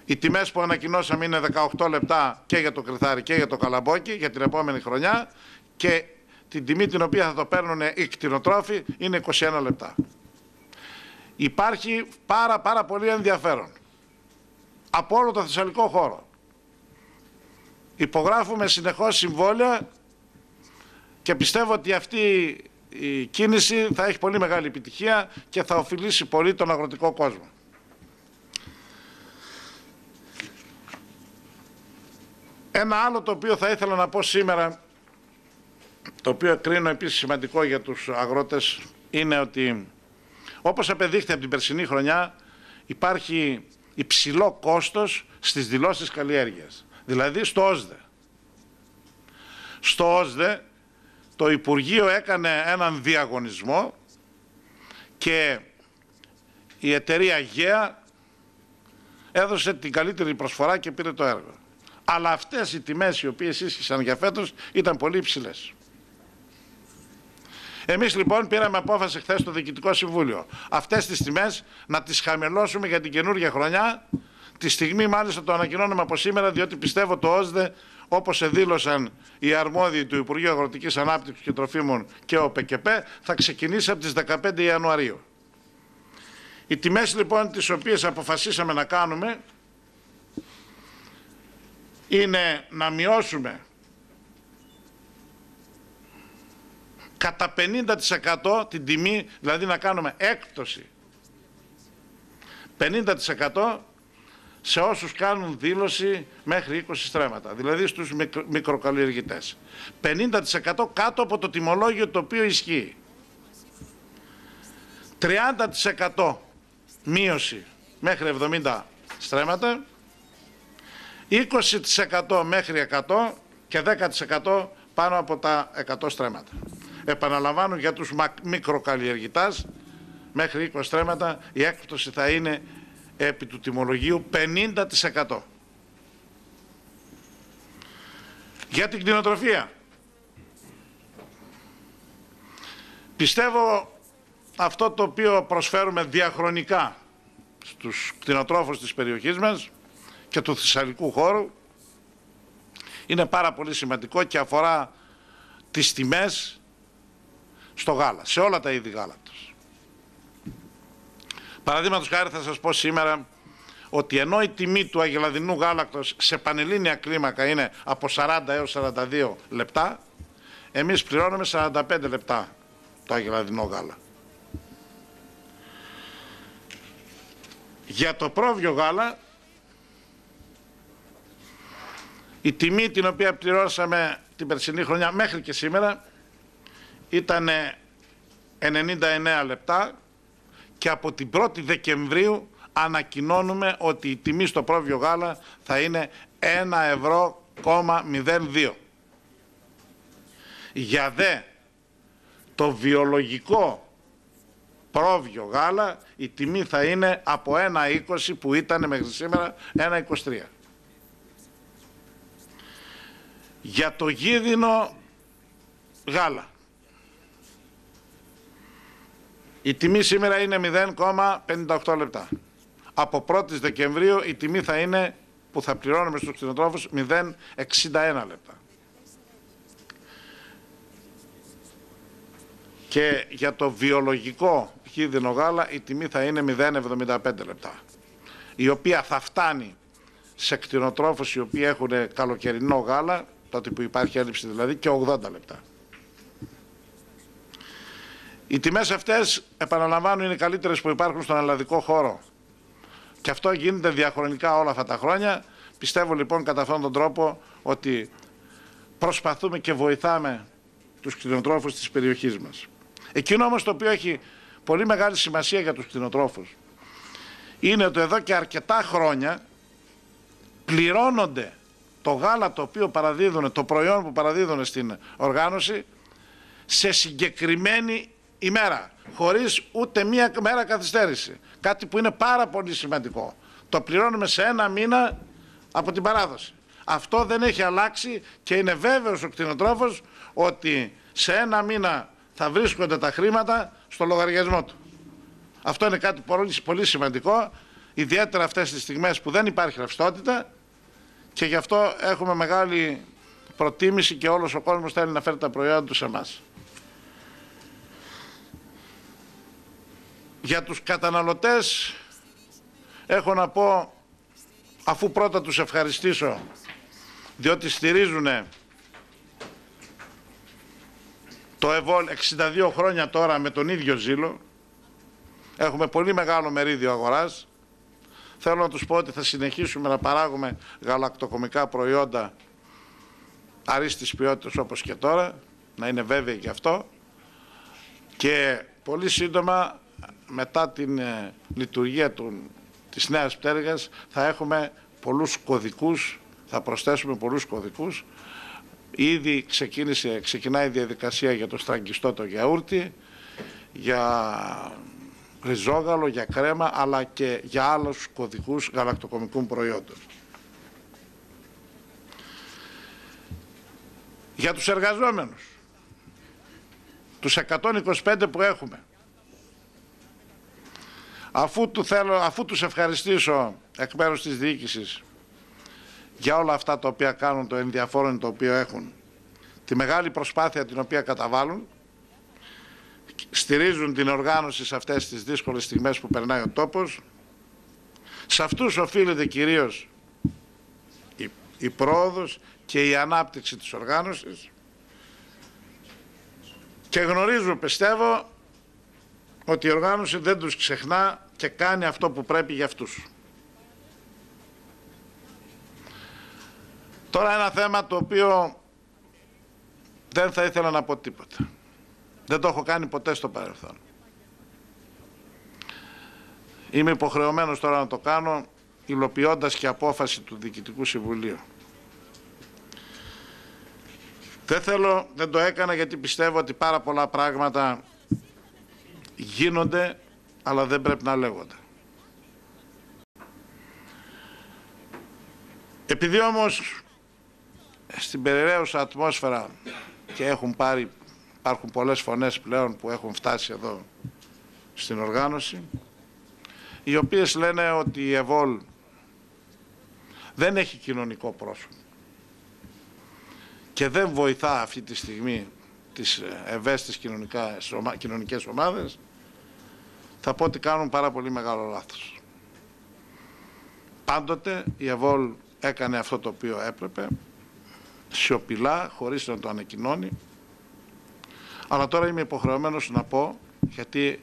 Οι τιμές που ανακοινώσαμε είναι 18 λεπτά και για το Κρυθάρι και για το καλαμπόκι για την επόμενη χρονιά, και την τιμή την οποία θα το παίρνουν οι κτηνοτρόφοι είναι 21 λεπτά. Υπάρχει πάρα πολύ ενδιαφέρον από όλο το θεσσαλικό χώρο. Υπογράφουμε συνεχώς συμβόλαια και πιστεύω ότι αυτή η κίνηση θα έχει πολύ μεγάλη επιτυχία και θα ωφελήσει πολύ τον αγροτικό κόσμο. Ένα άλλο το οποίο θα ήθελα να πω σήμερα, το οποίο κρίνω επίσης σημαντικό για τους αγρότες, είναι ότι όπως απεδείχθη από την περσινή χρονιά, υπάρχει υψηλό κόστος στις δηλώσεις καλλιέργειας, δηλαδή στο ΩΣΔΕ. Στο ΩΣΔΕ το Υπουργείο έκανε έναν διαγωνισμό και η εταιρεία ΓΕΑ έδωσε την καλύτερη προσφορά και πήρε το έργο. Αλλά αυτές οι τιμές οι οποίες ίσχυσαν για φέτος ήταν πολύ υψηλές. Εμείς λοιπόν πήραμε απόφαση χθες στο Διοικητικό Συμβούλιο αυτές τις τιμές να τις χαμηλώσουμε για την καινούργια χρονιά. Τη στιγμή μάλιστα το ανακοινώνουμε από σήμερα, διότι πιστεύω το ΩΣΔΕ, όπως δήλωσαν οι αρμόδιοι του Υπουργείου Αγροτικής Ανάπτυξης και Τροφίμων και ο ΠΚΠ, θα ξεκινήσει από τις 15 Ιανουαρίου. Οι τιμές λοιπόν τις οποίες αποφασίσαμε να κάνουμε είναι να μειώσουμε κατά 50% την τιμή, δηλαδή να κάνουμε έκπτωση 50% σε όσους κάνουν δήλωση μέχρι 20 στρέμματα, δηλαδή στους μικροκαλλιεργητές. 50% κάτω από το τιμολόγιο το οποίο ισχύει. 30% μείωση μέχρι 70 στρέμματα, 20% μέχρι 100 και 10% πάνω από τα 100 στρέμματα. Επαναλαμβάνω, για τους μικροκαλλιεργητάς μέχρι 20 στρέμματα η έκπτωση θα είναι επί του τιμολογίου 50%. Για την κτηνοτροφία, πιστεύω αυτό το οποίο προσφέρουμε διαχρονικά στους κτηνοτρόφους της περιοχής μας και του θεσσαλικού χώρου είναι πάρα πολύ σημαντικό και αφορά τις τιμές στο γάλα, σε όλα τα είδη γάλατος. Παραδείγματος χάρη θα σας πω σήμερα ότι ενώ η τιμή του αγελαδινού γάλακτος σε πανελλήνια κλίμακα είναι από 40 έως 42 λεπτά, εμείς πληρώνουμε 45 λεπτά το αγελαδινό γάλα. Για το πρόβιο γάλα, η τιμή την οποία πληρώσαμε την περσινή χρονιά μέχρι και σήμερα ήταν 99 λεπτά και από την 1η Δεκεμβρίου ανακοινώνουμε ότι η τιμή στο πρόβιο γάλα θα είναι 1,02 €. Για δε το βιολογικό πρόβιο γάλα η τιμή θα είναι από 1,20 που ήταν μέχρι σήμερα 1,23. Για το γίδινο γάλα η τιμή σήμερα είναι 0,58 λεπτά. Από 1η Δεκεμβρίου η τιμή θα είναι, που θα πληρώνουμε στους κτηνοτρόφους, 0,61 λεπτά. Και για το βιολογικό γίδινο γάλα η τιμή θα είναι 0,75 λεπτά, η οποία θα φτάνει σε κτηνοτρόφους οι οποίοι έχουν καλοκαιρινό γάλα, τότε που υπάρχει έλλειψη δηλαδή, και 80 λεπτά. Οι τιμές αυτές, επαναλαμβάνω, είναι οι καλύτερες που υπάρχουν στον ελλαδικό χώρο και αυτό γίνεται διαχρονικά όλα αυτά τα χρόνια. Πιστεύω λοιπόν κατά αυτόν τον τρόπο ότι προσπαθούμε και βοηθάμε τους κτηνοτρόφους της περιοχής μας. Εκείνο όμως το οποίο έχει πολύ μεγάλη σημασία για τους κτηνοτρόφους είναι ότι εδώ και αρκετά χρόνια πληρώνονται το γάλα το οποίο παραδίδουν, το προϊόν που παραδίδουν στην οργάνωση σε συγκεκριμένη ημέρα, χωρίς ούτε μία μέρα καθυστέρηση. Κάτι που είναι πάρα πολύ σημαντικό. Το πληρώνουμε σε 1 μήνα από την παράδοση. Αυτό δεν έχει αλλάξει και είναι βέβαιος ο κτηνοτρόφος ότι σε 1 μήνα θα βρίσκονται τα χρήματα στο λογαριασμό του. Αυτό είναι κάτι πολύ σημαντικό, ιδιαίτερα αυτές τις στιγμές που δεν υπάρχει ρευστότητα, και γι' αυτό έχουμε μεγάλη προτίμηση και όλος ο κόσμος θέλει να φέρει τα προϊόντα του σε εμάς. Για τους καταναλωτές έχω να πω, αφού πρώτα τους ευχαριστήσω διότι στηρίζουν το ΕΒΟΛ 62 χρόνια τώρα με τον ίδιο ζήλο, έχουμε πολύ μεγάλο μερίδιο αγοράς. Θέλω να τους πω ότι θα συνεχίσουμε να παράγουμε γαλακτοκομικά προϊόντα αρίστης ποιότητας όπως και τώρα, να είναι βέβαιοι γι' αυτό, και πολύ σύντομα μετά την λειτουργία της νέας πτέρυγας θα έχουμε πολλούς κωδικούς, θα προσθέσουμε πολλούς κωδικούς. Ήδη ξεκινάει η διαδικασία για το στραγγιστό το γιαούρτι, για ριζόγαλο, για κρέμα, αλλά και για άλλους κωδικούς γαλακτοκομικών προϊόντων. Για τους εργαζόμενους, τους 125 που έχουμε, αφού τους ευχαριστήσω εκ μέρους της διοίκησης για όλα αυτά τα οποία κάνουν, το ενδιαφέρον το οποίο έχουν, τη μεγάλη προσπάθεια την οποία καταβάλουν, στηρίζουν την οργάνωση σε αυτές τις δύσκολες στιγμές που περνάει ο τόπος, σε αυτούς οφείλεται κυρίως η πρόοδος και η ανάπτυξη της οργάνωσης και γνωρίζω, πιστεύω, ότι η οργάνωση δεν τους ξεχνά και κάνει αυτό που πρέπει για αυτούς. Τώρα ένα θέμα το οποίο δεν θα ήθελα να πω τίποτα. Δεν το έχω κάνει ποτέ στο παρελθόν. Είμαι υποχρεωμένος τώρα να το κάνω, υλοποιώντας και απόφαση του Διοικητικού Συμβουλίου. Δεν το έκανα γιατί πιστεύω ότι πάρα πολλά πράγματα γίνονται, αλλά δεν πρέπει να λέγονται. Επειδή όμως στην περιραίουσα ατμόσφαιρα και υπάρχουν πολλές φωνές πλέον που έχουν φτάσει εδώ στην οργάνωση, οι οποίες λένε ότι η ΕΒΟΛ δεν έχει κοινωνικό πρόσωπο και δεν βοηθά αυτή τη στιγμή τις ευαίσθητες κοινωνικές ομάδες, θα πω ότι κάνουν πάρα πολύ μεγάλο λάθος. Πάντοτε η ΕΒΟΛ έκανε αυτό το οποίο έπρεπε, σιωπηλά, χωρίς να το ανακοινώνει, αλλά τώρα είμαι υποχρεωμένος να πω, γιατί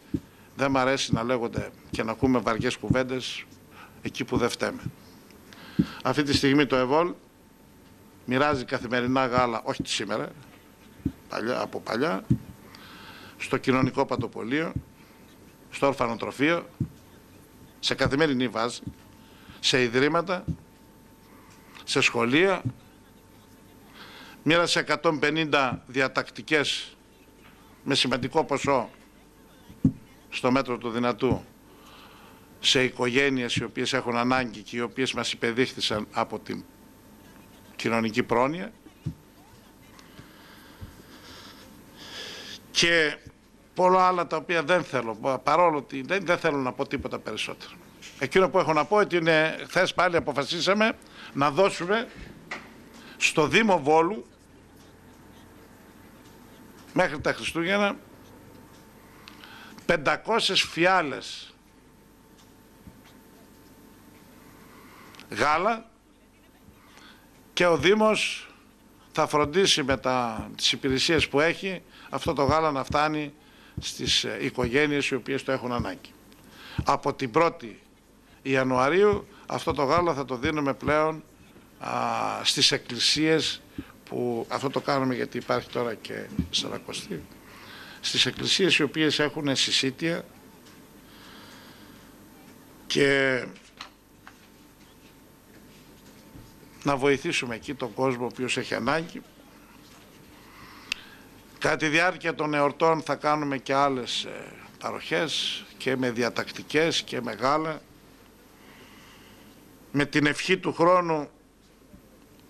δεν μ' αρέσει να λέγονται και να ακούμε βαριές κουβέντες εκεί που δεν φταίμε. Αυτή τη στιγμή το ΕΒΟΛ μοιράζει καθημερινά γάλα, όχι σήμερα, από παλιά, στο κοινωνικό παντοπολείο, στο ορφανοτροφείο, σε καθημερινή βάση, σε ιδρύματα, σε σχολεία, μοίρασε 150 διατακτικές με σημαντικό ποσό στο μέτρο του δυνατού σε οικογένειες οι οποίες έχουν ανάγκη και οι οποίες μας υπεδείχθησαν από την κοινωνική πρόνοια και πολλά άλλα τα οποία δεν θέλω, παρόλο ότι δεν θέλω να πω τίποτα περισσότερο. Εκείνο που έχω να πω ότι χθες πάλι αποφασίσαμε να δώσουμε στο Δήμο Βόλου μέχρι τα Χριστούγεννα 500 φιάλες γάλα και ο Δήμος θα φροντίσει με τις υπηρεσίες που έχει αυτό το γάλα να φτάνει στις οικογένειες οι οποίες το έχουν ανάγκη. Από την 1η Ιανουαρίου αυτό το γάλα θα το δίνουμε πλέον στις εκκλησίες, που αυτό το κάνουμε γιατί υπάρχει τώρα και Σαρακοστή, στις εκκλησίες οι οποίες έχουν συσίτια και να βοηθήσουμε εκεί τον κόσμο ο οποίος έχει ανάγκη. Κατά τη διάρκεια των εορτών θα κάνουμε και άλλες παροχές και με διατακτικές και με γάλα. Με την ευχή του χρόνου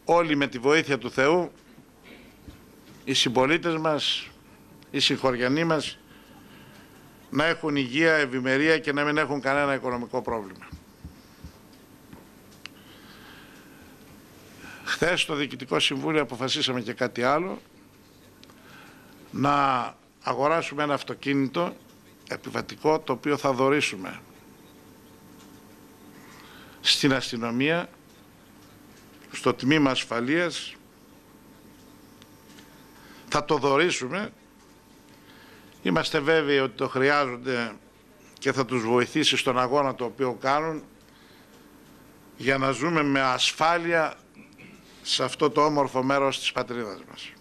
όλοι με τη βοήθεια του Θεού, οι συμπολίτες μας, οι συγχωριανοί μας να έχουν υγεία, ευημερία και να μην έχουν κανένα οικονομικό πρόβλημα. Χθες στο Διοικητικό Συμβούλιο αποφασίσαμε και κάτι άλλο, να αγοράσουμε ένα αυτοκίνητο επιβατικό το οποίο θα δωρήσουμε στην αστυνομία, στο τμήμα ασφαλείας, θα το δωρήσουμε. Είμαστε βέβαιοι ότι το χρειάζονται και θα τους βοηθήσει στον αγώνα το οποίο κάνουν για να ζούμε με ασφάλεια σε αυτό το όμορφο μέρος της πατρίδας μας.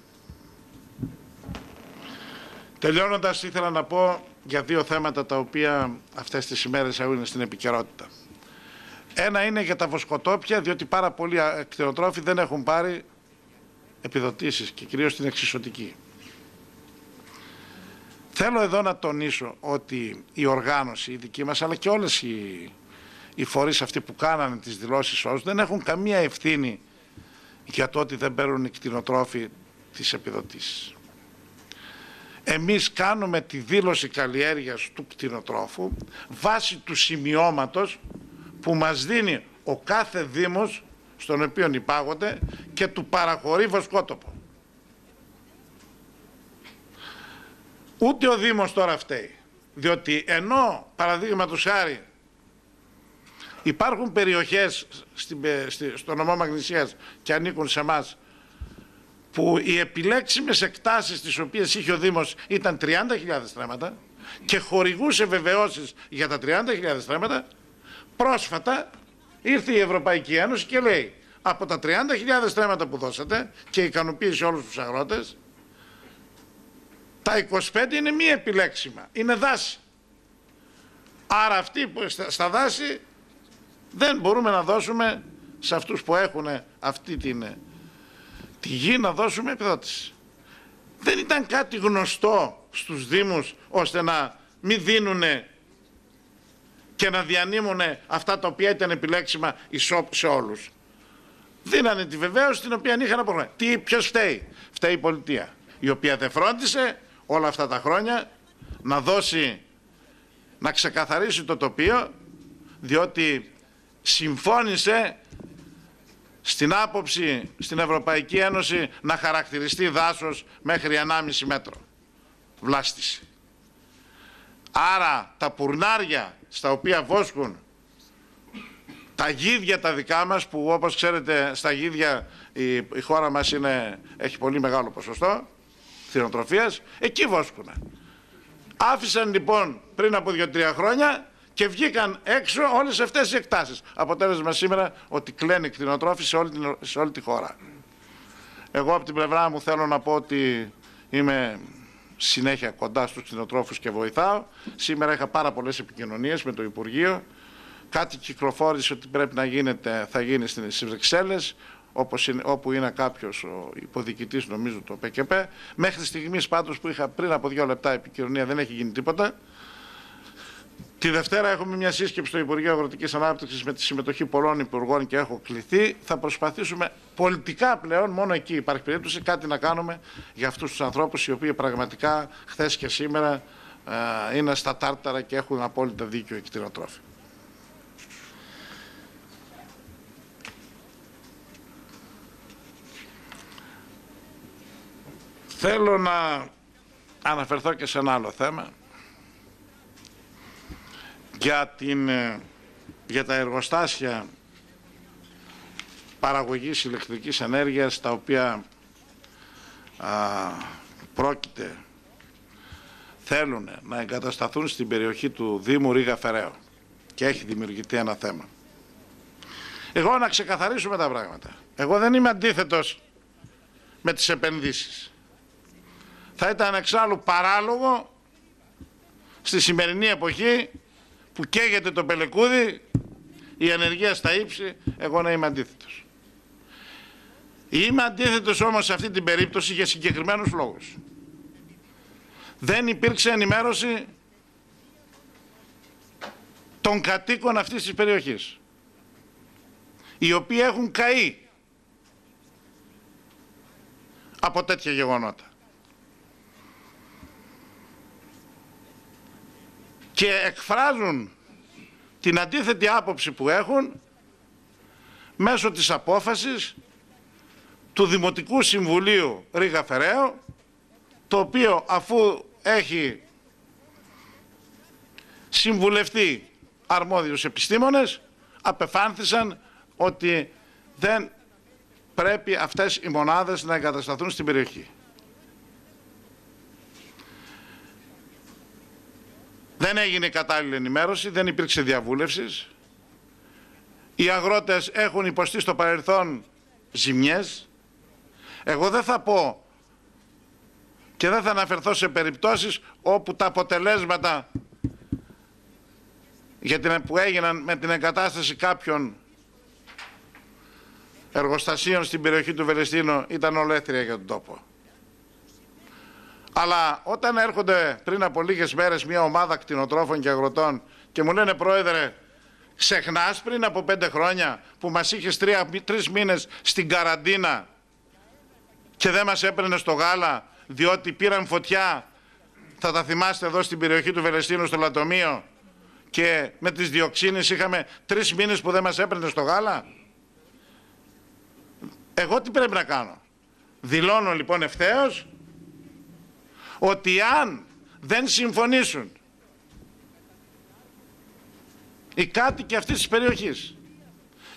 Τελειώνοντας, ήθελα να πω για δύο θέματα τα οποία αυτές τις ημέρες είναι στην επικαιρότητα. Ένα είναι για τα βοσκοτόπια, διότι πάρα πολλοί κτηνοτρόφοι δεν έχουν πάρει επιδοτήσεις και κυρίως την εξισωτική. Θέλω εδώ να τονίσω ότι η οργάνωση, η δική μας, αλλά και όλες οι φορείς αυτοί που κάνανε τις δηλώσεις όσους δεν έχουν καμία ευθύνη για το ότι δεν παίρνουν οι κτηνοτρόφοι τις επιδοτήσεις. Εμείς κάνουμε τη δήλωση καλλιέργειας του κτηνοτρόφου βάσει του σημειώματος που μας δίνει ο κάθε Δήμος στον οποίο υπάγονται και του παραχωρεί βοσκότοπο. Ούτε ο Δήμος τώρα φταίει, διότι ενώ παραδείγματος χάρη Υπάρχουν περιοχές στο νομό Μαγνησίας και ανήκουν σε εμάς, που οι επιλέξιμες εκτάσεις τις οποίες είχε ο Δήμος ήταν 30.000 στρέμματα και χορηγούσε βεβαιώσεις για τα 30.000 στρέμματα. Πρόσφατα ήρθε η Ευρωπαϊκή Ένωση και λέει, από τα 30.000 στρέμματα που δώσατε και ικανοποίησε όλους τους αγρότες, τα 25 είναι μη επιλέξιμα, είναι δάση. Άρα αυτοί που στα δάση δεν μπορούμε να δώσουμε σε αυτούς που έχουν αυτή τη γη, να δώσουμε επιδότηση. Δεν ήταν κάτι γνωστό στους Δήμους ώστε να μην δίνουν και να διανύμουν αυτά τα οποία ήταν επιλέξιμα σε όλους. Δίνανε τη βεβαίωση την οποία είχαν απορροφήσει. Ποιος φταίει? Φταίει η πολιτεία, η οποία δεν φρόντισε όλα αυτά τα χρόνια να ξεκαθαρίσει το τοπίο, διότι συμφώνησε στην άποψη στην Ευρωπαϊκή Ένωση να χαρακτηριστεί δάσος μέχρι 1,5 μέτρο βλάστηση. Άρα τα πουρνάρια στα οποία βόσκουν τα γίδια τα δικά μας, που όπως ξέρετε στα γίδια η χώρα μας έχει πολύ μεγάλο ποσοστό κτηνοτροφίας, εκεί βόσκουν. Άφησαν λοιπόν πριν από 2-3 χρόνια και βγήκαν έξω όλες αυτές οι εκτάσεις. Αποτέλεσμα σήμερα ότι κλαίνει οι κτηνοτρόφοι σε όλη τη χώρα. Εγώ από την πλευρά μου θέλω να πω ότι είμαι συνέχεια κοντά στους κτηνοτρόφους και βοηθάω. Σήμερα είχα πάρα πολλές επικοινωνίες με το Υπουργείο. Κάτι κυκλοφόρησε ότι πρέπει να γίνεται, θα γίνει στις Βρυξέλλες, όπου είναι κάποιος ο υποδιοικητής, νομίζω το ΠΚΠ. Μέχρι στιγμής πάντως που είχα πριν από 2 λεπτά επικοινωνία δεν έχει γίνει τίποτα. Τη Δευτέρα έχουμε μια σύσκεψη στο Υπουργείο Αγροτικής Ανάπτυξης με τη συμμετοχή πολλών υπουργών και έχω κληθεί. Θα προσπαθήσουμε πολιτικά πλέον, μόνο εκεί υπάρχει περίπτωση, κάτι να κάνουμε για αυτούς τους ανθρώπους οι οποίοι πραγματικά χθες και σήμερα είναι στα τάρταρα και έχουν απόλυτα δίκιο οι κτηνοτρόφοι. Θέλω να αναφερθώ και σε ένα άλλο θέμα, για τα εργοστάσια παραγωγής ηλεκτρικής ενέργειας, τα οποία θέλουν να εγκατασταθούν στην περιοχή του Δήμου Ρήγα Φεραίου και έχει δημιουργηθεί ένα θέμα. Εγώ να ξεκαθαρίσουμε τα πράγματα. Εγώ δεν είμαι αντίθετος με τις επενδύσεις. Θα ήταν εξάλλου παράλογο στη σημερινή εποχή που καίγεται το πελεκούδι, η ανεργία στα ύψη, εγώ να είμαι αντίθετος. Είμαι αντίθετος όμως σε αυτή την περίπτωση για συγκεκριμένους λόγους. Δεν υπήρξε ενημέρωση των κατοίκων αυτής της περιοχής, οι οποίοι έχουν καεί από τέτοια γεγονότα. Και εκφράζουν την αντίθετη άποψη που έχουν μέσω της απόφασης του Δημοτικού Συμβουλίου Ρήγα Φεραίου, το οποίο αφού έχει συμβουλευτεί αρμόδιους επιστήμονες, απεφάνθησαν ότι δεν πρέπει αυτές οι μονάδες να εγκατασταθούν στην περιοχή. Δεν έγινε κατάλληλη ενημέρωση, δεν υπήρξε διαβούλευση. Οι αγρότες έχουν υποστεί στο παρελθόν ζημιές. Εγώ δεν θα πω και δεν θα αναφερθώ σε περιπτώσεις όπου τα αποτελέσματα που έγιναν με την εγκατάσταση κάποιων εργοστασίων στην περιοχή του Βελεστίνου ήταν ολέθρια για τον τόπο. Αλλά όταν έρχονται πριν από λίγες μέρες μια ομάδα κτηνοτρόφων και αγροτών και μου λένε, πρόεδρε, ξεχνάς πριν από 5 χρόνια που μας είχες 3 μήνες στην καραντίνα και δεν μας έπαιρνε στο γάλα διότι πήραν φωτιά, θα τα θυμάστε, εδώ στην περιοχή του Βελεστίνου στο Λατομείο, και με τις διοξίνες είχαμε 3 μήνες που δεν μας έπαιρνε στο γάλα. Εγώ τι πρέπει να κάνω? Δηλώνω λοιπόν ευθέως ότι αν δεν συμφωνήσουν οι κάτοικοι αυτής της περιοχής,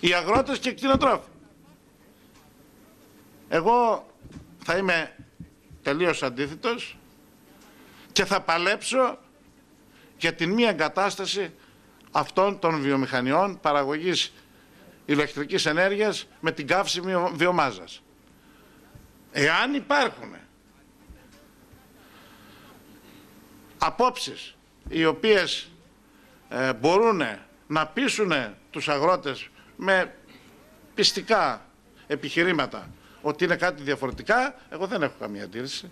οι αγρότες και οι κτηνοτρόφοι. Εγώ θα είμαι τελείως αντίθετος και θα παλέψω για την μη εγκατάσταση αυτών των βιομηχανιών παραγωγής ηλεκτρικής ενέργειας με την καύσιμη βιομάζας. Εάν υπάρχουν απόψεις οι οποίες μπορούν να πείσουν τους αγρότες με πιστικά επιχειρήματα ότι είναι κάτι διαφορετικά, εγώ δεν έχω καμία αντίρρηση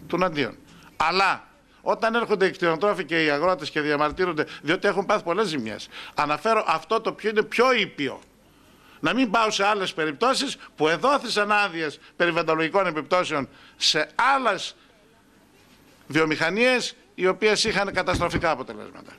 των αντίον. Αλλά όταν έρχονται οι κτηνοτρόφοι και οι αγρότες και διαμαρτύρονται διότι έχουν πάθει πολλές ζημιές, αναφέρω αυτό το οποίο είναι πιο ήπιο. Να μην πάω σε άλλες περιπτώσεις που εδόθησαν άδειες περιβαλλοντολογικών επιπτώσεων σε άλλες βιομηχανίες οι οποίες είχαν καταστροφικά αποτελέσματα.